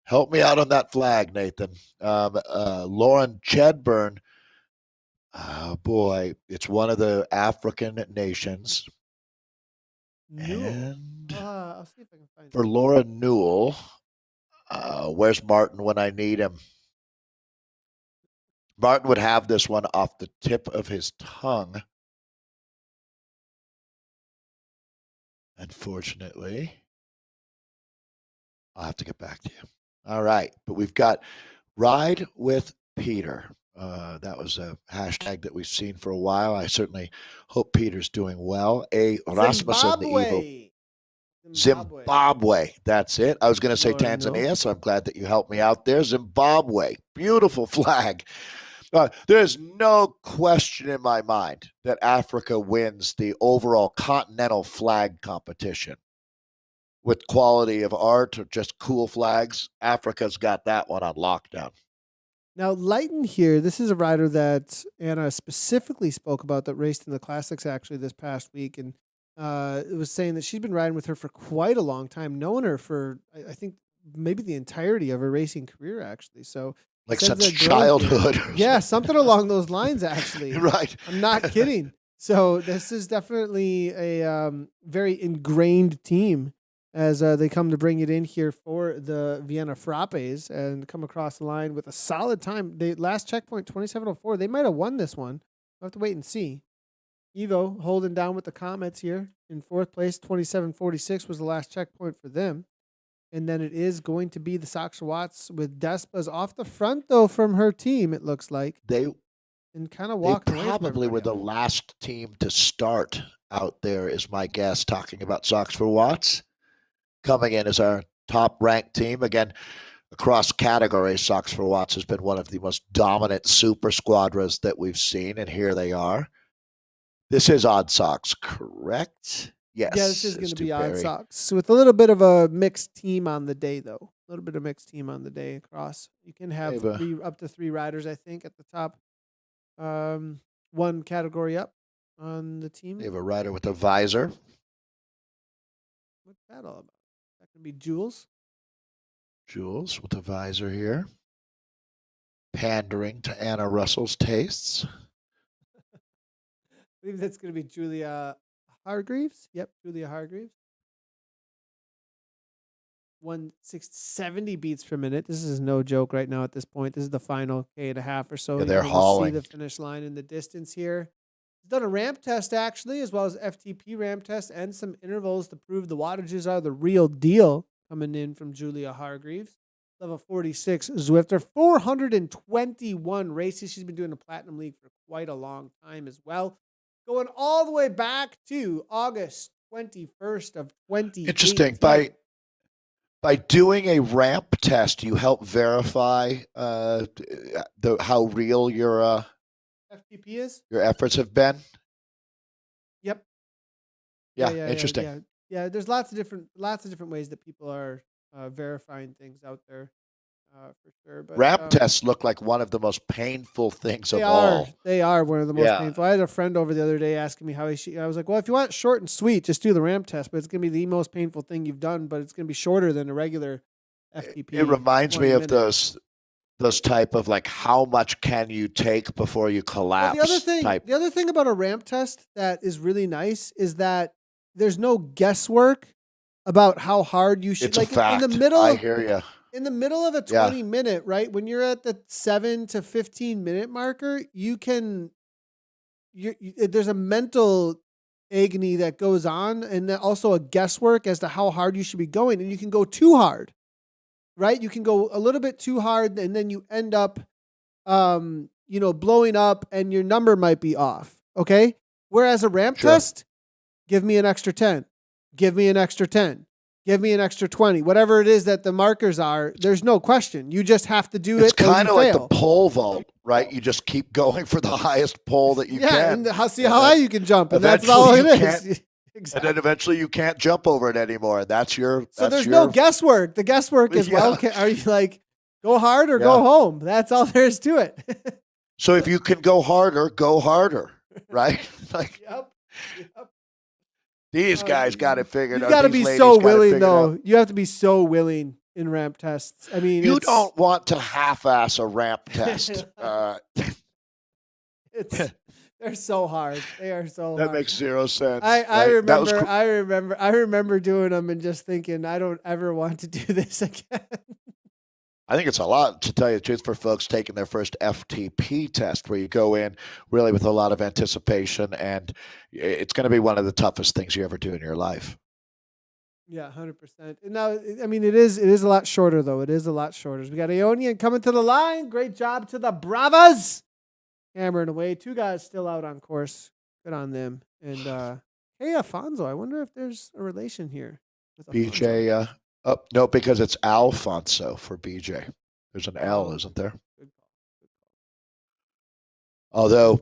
Help me out on that flag, Nathan. Lauren Chedburn. Boy, it's one of the African nations. Newell. And I'll see if I can find for Laura Newell, where's Martin when I need him? Martin would have this one off the tip of his tongue. Unfortunately, I'll have to get back to you. All right, but we've got Ride with Peter. That was a hashtag that we've seen for a while. I certainly hope Peter's doing well. Rasmussen, Zimbabwe. That's it. I was going to say Tanzania, so I'm glad that you helped me out there. Zimbabwe. Beautiful flag. There's no question in my mind that Africa wins the overall continental flag competition. With quality of art or just cool flags, Africa's got that one on lockdown. Now, Lighten here, this is a rider that Anna specifically spoke about that raced in the Classics actually this past week. And it was saying that she's been riding with her for quite a long time, knowing her for, I think, maybe the entirety of her racing career, actually. So, like since childhood. Yeah, something along those lines, actually. Right. I'm not kidding. So, this is definitely a very ingrained team as they come to bring it in here for the Vienna Frappes and come across the line with a solid time. They last checkpoint 27:04. They might have won this one. We'll have to wait and see. Evo holding down with the Comets here in fourth place. 27:46 was the last checkpoint for them. And then it is going to be the Sox Watts with Despas off the front, though, from her team, it looks like. And kind of walking away. They probably were the last team to start out there, is my guess, talking about Sox for Watts. Coming in as our top-ranked team. Again, across categories, Sox for Watts has been one of the most dominant super squadras that we've seen, and here they are. This is Odd Sox, correct? Yes. Yeah, this is going to be Odd Sox with a little bit of a mixed team on the day, though. A little bit of mixed team on the day across. You can have up to three riders, I think, at the top. One category up on the team. They have a rider with a visor. What's that all about? That can be Jules. Jules with a visor here. Pandering to Anna Russell's tastes. I believe that's going to be Julia Hargreaves. Yep, Julia Hargreaves. 170 beats per minute. This is no joke right now at this point. This is the final K&a-half or so. Yeah, they're hauling. See the finish line in the distance here. He's done a ramp test, actually, as well as FTP ramp test and some intervals to prove the wattages are the real deal coming in from Julia Hargreaves. Level 46 Zwifter, 421 races. She's been doing the Platinum League for quite a long time as well. Going all the way back to August 21st of 2018. Interesting. By doing a ramp test, you help verify how real your FTP is? Your efforts have been? Yep. Yeah, interesting. Yeah, there's lots of different ways that people are verifying things out there, for sure. But ramp tests look like one of the most painful things of all. They are one of the most painful. I had a friend over the other day asking me how I was like, well, if you want it short and sweet, just do the ramp test, but it's going to be the most painful thing you've done, but it's going to be shorter than a regular FTP. It reminds me of those type of like, how much can you take before you collapse? Well, the other thing about a ramp test that is really nice is that there's no guesswork about how hard you should. It's like a fact. I hear you. In the middle of a 20-minute, right, when you're at the 7 to 15-minute marker, there's a mental agony that goes on, and then also a guesswork as to how hard you should be going, and you can go too hard. Right? You can go a little bit too hard, and then you end up blowing up and your number might be off. Okay. Whereas a ramp Sure. test, give me an extra 10, give me an extra 10, give me an extra 20, whatever it is that the markers are. There's no question. You just have to do It's it or you kind of like the fail. pole vault, right? You just keep going for the highest pole that you can. And see how high you can jump. And that's eventually all it you is. can't- Exactly. And then eventually you can't jump over it anymore. That's your. So there's your, no guesswork. The guesswork is, well, Yeah. are you like, go hard or Yeah. go home? That's all there is to it. So if you can go harder, right? Like Yep. these guys got it figured You out. got to These be ladies so got it willing, figured though. out. You have to be so willing in ramp tests. I mean, You don't want to half-ass a ramp test. They're so hard. They are so That hard. makes zero sense. I right? That was remember. I remember doing them and just thinking, I don't ever want to do this again. I think it's a lot, to tell you the truth, for folks taking their first FTP test, where you go in really with a lot of anticipation, and it's going to be one of the toughest things you ever do in your life. Yeah, 100%. Now, I mean, it is a lot shorter, though. It is a lot shorter. We got Aeonian coming to the line. Great job to the Bravas. Hammering away. 2 guys still out on course. Good on them. And hey, Alfonso, I wonder if there's a relation here with Alfonso. BJ, no, because it's Alfonso for BJ. There's an L, isn't there? Good call. Although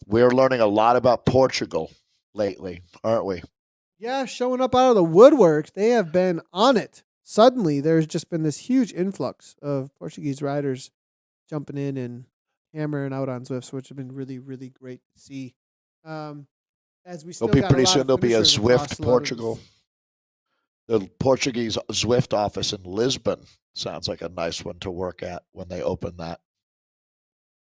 we're learning a lot about Portugal lately, aren't we? Yeah, showing up out of the woodwork. They have been on it. Suddenly, there's just been this huge influx of Portuguese riders jumping in and hammering out on Zwifts, which have been really, really great to see. As we still It'll be got pretty a lot soon. of There'll be a finishers across Zwift a lot of Portugal. The Portuguese Zwift office in Lisbon sounds like a nice one to work at when they open that.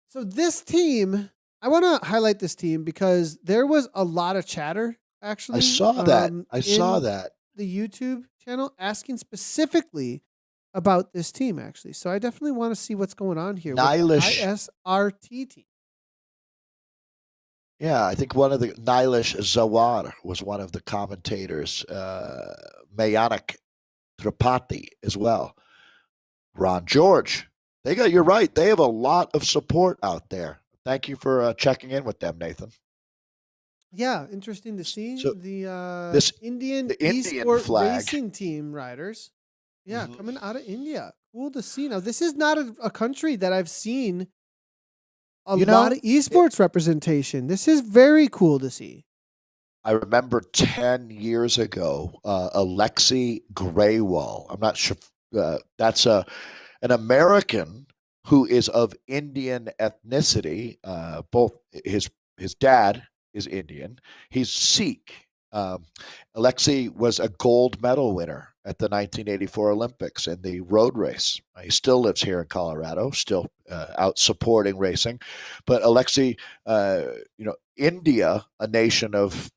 So this team, I want to highlight this team because there was a lot of chatter. Actually, I saw that. I saw that. The YouTube channel asking specifically about this team. Actually, so I definitely want to see what's going on here with the ISRT team. Yeah, I think one of the Nilesh Zawar was one of the commentators. Mayanak Tripathi as well. Ron George. You're right. They have a lot of support out there. Thank you for checking in with them, Nathan. Yeah, interesting to see So the Indian esport flag. racing team riders. Yeah, coming out of India. Cool to see. Now, this is not a country that I've seen a lot of esports representation. This is very cool to see. I remember 10 years ago, Alexei Graywall. I'm not sure. That's an American who is of Indian ethnicity. Both his dad is Indian. He's Sikh. Alexei was a gold medal winner at the 1984 Olympics in the road race. He still lives here in Colorado, still out supporting racing. But Alexei, India, a nation of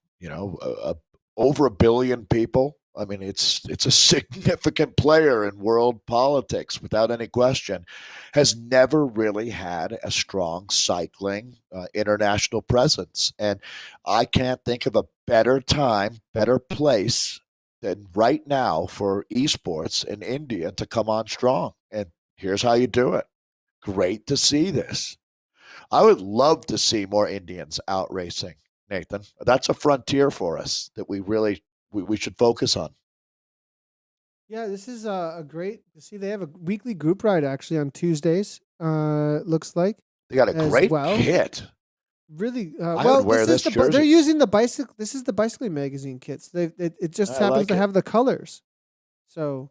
over 1 billion people. I mean, it's a significant player in world politics without any question, has never really had a strong cycling international presence. And I can't think of a better time, better place than right now for esports in India to come on strong. And here's how you do it. Great to see this. I would love to see more Indians out racing, Nathan. That's a frontier for us that we really we should focus on. Yeah, this is a great to see. They have a weekly group ride actually on Tuesdays. Looks like they got a great kit. Really, I would wear this jersey. They're using the bicycle. This is the bicycling magazine kits. It just happens to have the colors. So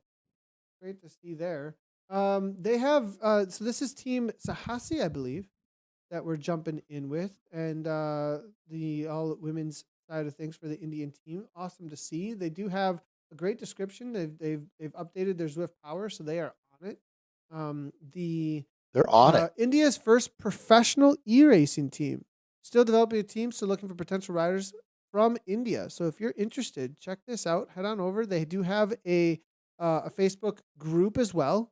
great to see there. They have so this is Team Sahasi, I believe, that we're jumping in with, and the all women's side of things for the Indian team. Awesome to see. They do have a great description. They've updated their Zwift Power, so they are on it. They're on it. India's first professional e-racing team. Still developing a team, still looking for potential riders from India. So if you're interested, check this out. Head on over. They do have a Facebook group as well.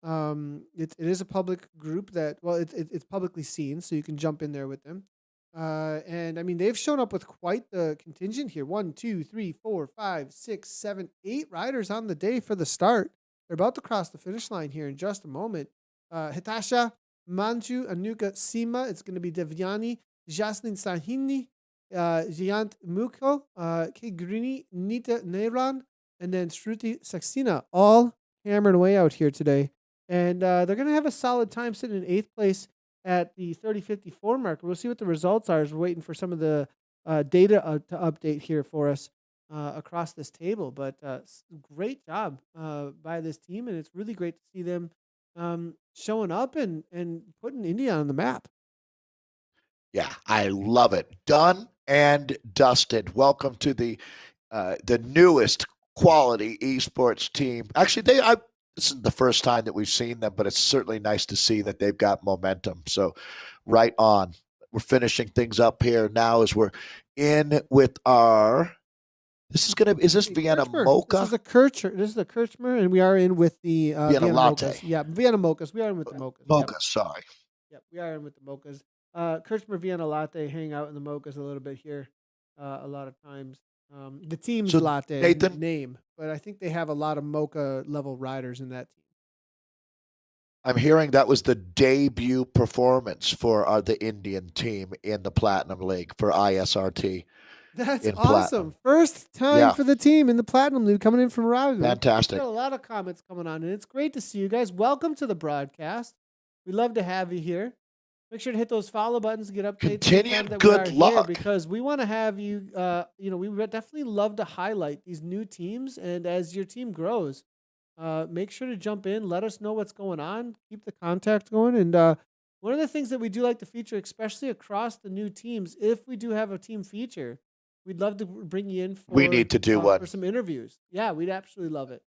It is a public group that it's publicly seen, so you can jump in there with them. And I mean, they've shown up with quite the contingent here. 1, 2, 3, 4, 5, 6, 7, 8 riders on the day for the start. They're about to cross the finish line here in just a moment. Hitasha Manju, Anuka Sima. It's going to be Devyani, Jasmine Sahini, Jayant Mukho, Kigrini, Nita Nairan, and then Shruti Saxena, all hammering away out here today. And they're going to have a solid time sitting in 8th place at the 30:54 mark. We'll see what the results are as we're waiting for some of the data to update here for us across this table. But great job by this team, and it's really great to see them showing up and putting India on the map. Yeah, I love it. Done and dusted. Welcome to the newest quality esports team. Actually, this is the first time that we've seen them, but it's certainly nice to see that they've got momentum. So, right on. We're finishing things up here now as we're in with our. Is this Vienna Kirchner. Mocha? This is the Kirchner, and we are in with the Vienna Latte. Mochas. Yeah, Vienna Mochas. We are in with the Mochas. Mocha, sorry. Yep, we are in with the Mochas. Kirchner Vienna Latte hang out in the Mochas a little bit here a lot of times. The team's latte Nathan, name, but I think they have a lot of Mocha level riders in that team. I'm hearing that was the debut performance for the Indian team in the Platinum League for ISRT. That's awesome. Platinum. First time for the team in the Platinum League coming in from Ragu. Fantastic. Got a lot of comments coming on, and it's great to see you guys. Welcome to the broadcast. We love to have you here. Make sure to hit those follow buttons to get updates. Continued good luck. Because we want to have you, we would definitely love to highlight these new teams. And as your team grows, make sure to jump in. Let us know what's going on. Keep the contact going. And one of the things that we do like to feature, especially across the new teams, if we do have a team feature, we'd love to bring you in for, we need to do one for some interviews. Yeah, we'd absolutely love it.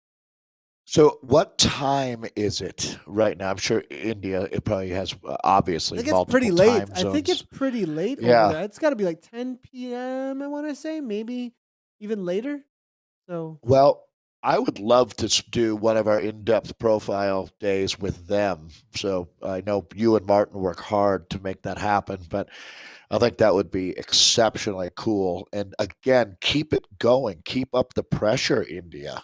So what time is it right now? I'm sure India, it probably has obviously multiple pretty late. time zones. I think it's pretty late over there. It's got to be like 10 p.m., I want to say, maybe even later. So, well, I would love to do one of our in-depth profile days with them. So I know you and Martin work hard to make that happen, but I think that would be exceptionally cool. And again, keep it going. Keep up the pressure, India.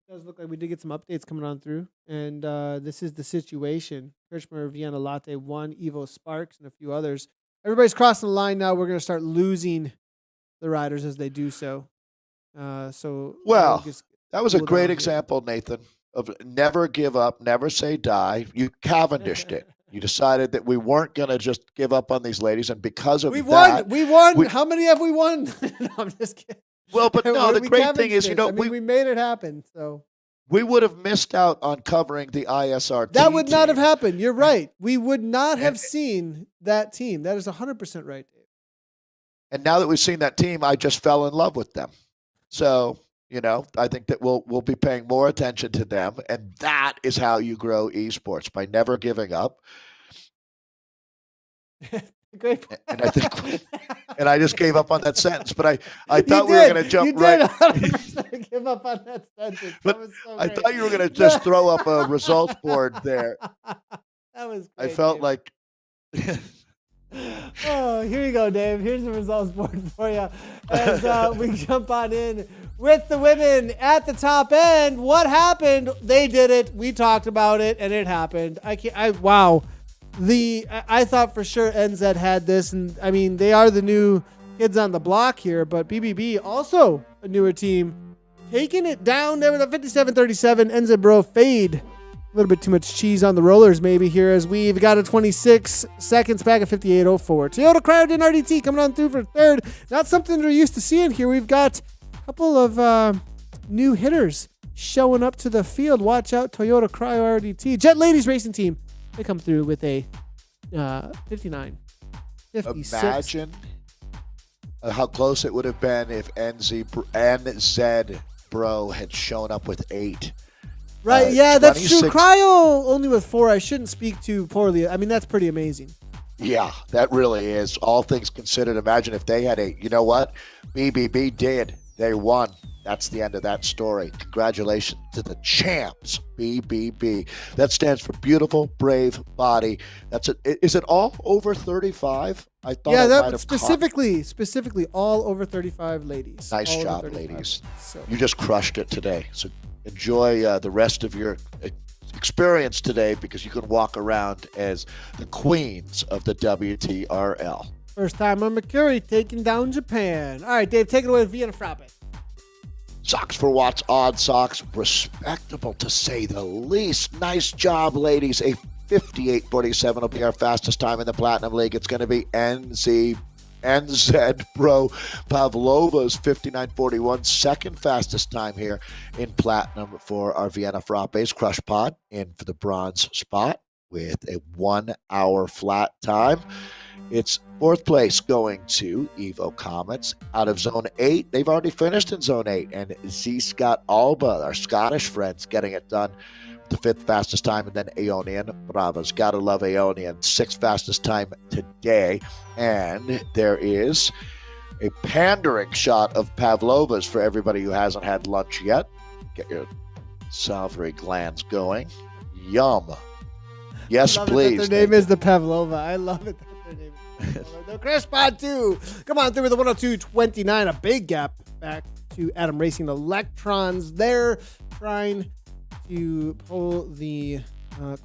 It does look like we did get some updates coming on through. And this is the situation. Kirchner, Vienna Latte 1, Evo Sparks, and a few others. Everybody's crossing the line now. We're going to start losing the riders as they do so. Well, that was a great example, Nathan, of never give up, never say die. You Cavendished it. You decided that we weren't going to just give up on these ladies, and because of that... We won! How many have we won? No, I'm just kidding. Well, but no, the great thing is, we made it happen, so... We would have missed out on covering the ISRT That would not have happened. You're right. We would not have seen that team. That is 100% right, Dave. And now that we've seen that team, I just fell in love with them. So, I think that we'll be paying more attention to them, and that is how you grow esports, by never giving up. Great. And I think, and I just gave up on that sentence, but I thought we were going to jump right. 100% give up on that sentence. But that was so I great. thought you were going to just throw up a results board there. That was great, I felt Dave. like. Oh, here you go, Dave. Here's the results board for you. As we jump on in with the women at the top end. What happened? They did it. We talked about it, and it happened. Wow. I thought for sure NZ had this, and I mean, they are the new kids on the block here, but BBB also a newer team, taking it down there with a 57-37. NZ Bro fade. A little bit too much cheese on the rollers maybe here, as we've got a 26 seconds back at 58.04. Toyota Crowd and RDT coming on through for third. Not something we're used to seeing here. We've got a couple of new hitters showing up to the field. Watch out, Toyota Cryo RDT. Jet Ladies Racing Team. They come through with a 59. 56. Imagine how close it would have been if NZ Bro had shown up with 8. Right, yeah, that's true. Cryo only with 4. I shouldn't speak too poorly. I mean, that's pretty amazing. Yeah, that really is. All things considered, imagine if they had 8. You know what? BBB did. They won. That's the end of that story. Congratulations to the champs, BBB. That stands for Beautiful, Brave Body. That's it. Is it all over 35? I thought. Yeah, that specifically all over 35 ladies. Nice job, ladies. So. You just crushed it today. So enjoy the rest of your experience today because you can walk around as the queens of the WTRL. First time on Makuri taking down Japan. All right, Dave, take it away with Vienna Frappe. Socks for Watts, odd socks, respectable to say the least. Nice job, ladies. A 58.47 will be our fastest time in the Platinum League. It's going to be NZ Pro Pavlova's 59.41, second fastest time here in Platinum for our Vienna Frappes. Crush Pod in for the bronze spot with a 1 hour flat time. It's fourth place going to Evo Comets out of Zone 8. They've already finished in Zone 8. And Z Scott Alba, our Scottish friends, getting it done. The fifth fastest time, and then Aeonian. Bravos. Gotta love Aeonian. Sixth fastest time today. And there is a pandering shot of Pavlova's for everybody who hasn't had lunch yet. Get your salivary glands going. Yum. Yes, please. Their name is the Pavlova. I love it. The Crash Pod 2. Come on through with a 102.29. A big gap back to Atom Racing Electrons. They're trying to pull the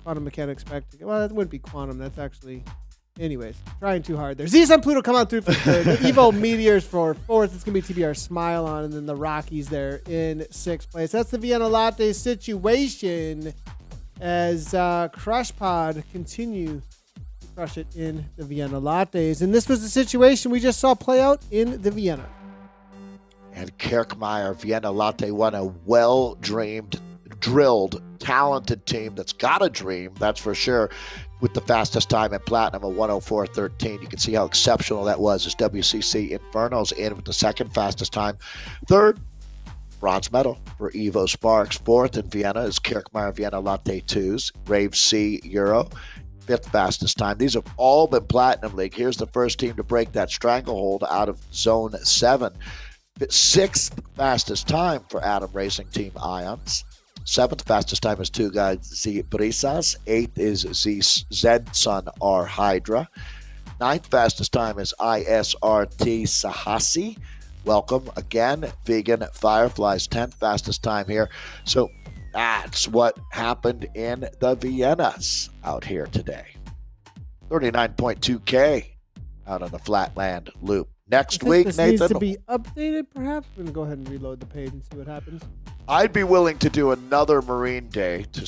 quantum mechanics back together. Well, that wouldn't be quantum. That's actually... Anyways, trying too hard there. Z's and Pluto come on through for third. The Evo Meteors for fourth. It's going to be TBR Smile on. And then the Rockies there in sixth place. That's the Vienna Latte situation as Crush Pod continue to crush it in the Vienna Lattes. And this was the situation we just saw play out in the Vienna. And Kirkmeyer, Vienna Latte, won a well-dreamed, drilled, talented team that's got a dream, that's for sure, with the fastest time in Platinum of 104.13. You can see how exceptional that was as WCC Inferno's in with the second fastest time. Third, bronze medal for Evo Sparks. Fourth in Vienna is Kirkmeyer Vienna Latte 2s. Rave C Euro, fifth fastest time. These have all been Platinum League. Here's the first team to break that stranglehold out of Zone 7. Sixth fastest time for Atom Racing Team Ions. Seventh fastest time is two guys Z Brisas. Eighth is Z Sun R Hydra. Ninth fastest time is ISRT Sahasi. Welcome again, Vegan Fireflies. 10th fastest time here. So that's what happened in the Viennas out here today. 39.2K out on the Flatland Loop. Next week, this Nathan, needs to be updated, perhaps. We're going to go ahead and reload the page and see what happens. I'd be willing to do another Marine Day to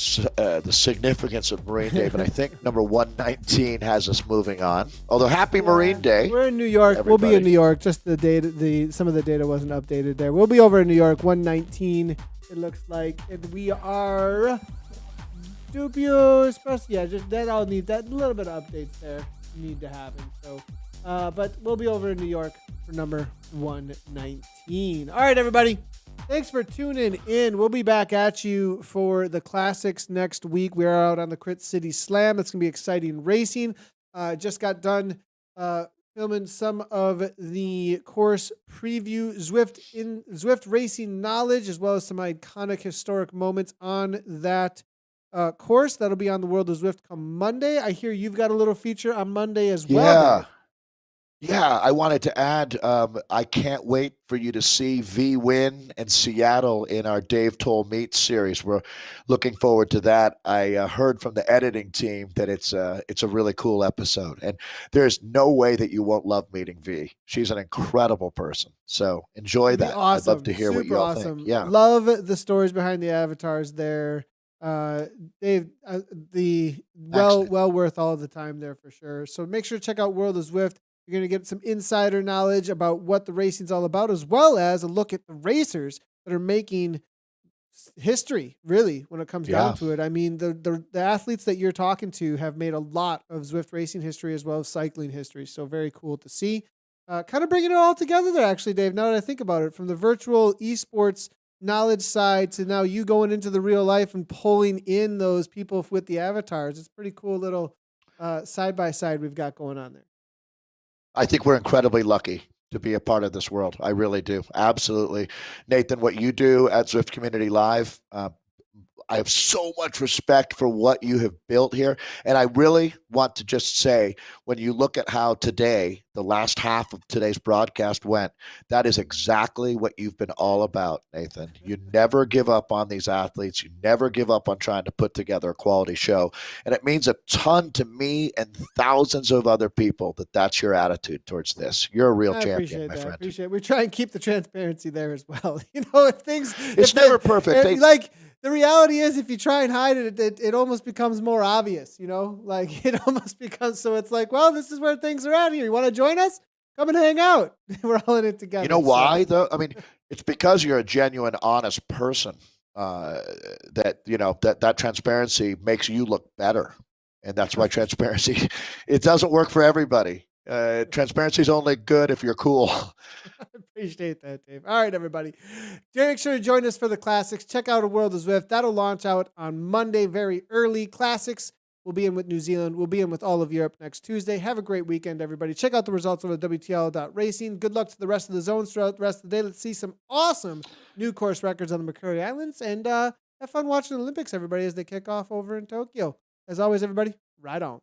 the significance of Marine Day, but I think number 119 has us moving on. Although, happy Marine Day. We're in New York. Everybody. We'll be in New York. Just the data, some of the data wasn't updated there. We'll be over in New York, 119. It looks like, and we are dubious. Yeah, just that. I'll need that little bit of updates there need to happen. So. But we'll be over in New York for number 119. All right, everybody. Thanks for tuning in. We'll be back at you for the classics next week. We are out on the Crit City Slam. It's going to be exciting racing. Just got done filming some of the course preview, Zwift racing knowledge, as well as some iconic historic moments on that course. That'll be on the World of Zwift come Monday. I hear you've got a little feature on Monday as well. Yeah. Yeah, I wanted to add, I can't wait for you to see V win and Seattle in our Dave Towle Meet series. We're looking forward to that. I heard from the editing team that it's a really cool episode, and there's no way that you won't love meeting V. She's an incredible person, so enjoy that. Awesome. I'd love to hear what you all think. Yeah, love the stories behind the avatars there. Dave, well worth all the time there for sure. So make sure to check out World of Zwift. You're going to get some insider knowledge about what the racing's all about, as well as a look at the racers that are making history, really, when it comes down to it. I mean, the athletes that you're talking to have made a lot of Zwift racing history as well as cycling history. So very cool to see. Kind of bringing it all together there, actually, Dave, now that I think about it, from the virtual esports knowledge side to now you going into the real life and pulling in those people with the avatars. It's a pretty cool little side-by-side we've got going on there. I think we're incredibly lucky to be a part of this world. I really do. Absolutely. Nathan, what you do at Zwift Community Live, I have so much respect for what you have built here. And I really want to just say, when you look at how today, the last half of today's broadcast went, that is exactly what you've been all about, Nathan. You never give up on these athletes. You never give up on trying to put together a quality show. And it means a ton to me and thousands of other people that that's your attitude towards this. You're a real I champion, appreciate my that. I friend. appreciate it. We try and keep the transparency there as well. If things, It's never perfect. like the reality is, if you try and hide it, it almost becomes more obvious. Like it almost becomes so. It's like, well, this is where things are at here. You want to join us? Come and hang out. We're all in it together. You know why, though? I mean, it's because you're a genuine, honest person. That transparency makes you look better, and that's why transparency. It doesn't work for everybody. Transparency is only good if you're cool. I appreciate that, Dave. All right, everybody. Make sure to join us for the classics. Check out A World of Zwift. That'll launch out on Monday, very early. Classics. We'll be in with New Zealand. We'll be in with all of Europe next Tuesday. Have a great weekend, everybody. Check out the results over at WTRL.racing. Good luck to the rest of the zones throughout the rest of the day. Let's see some awesome new course records on the Makuri Islands. And have fun watching the Olympics, everybody, as they kick off over in Tokyo. As always, everybody, ride on.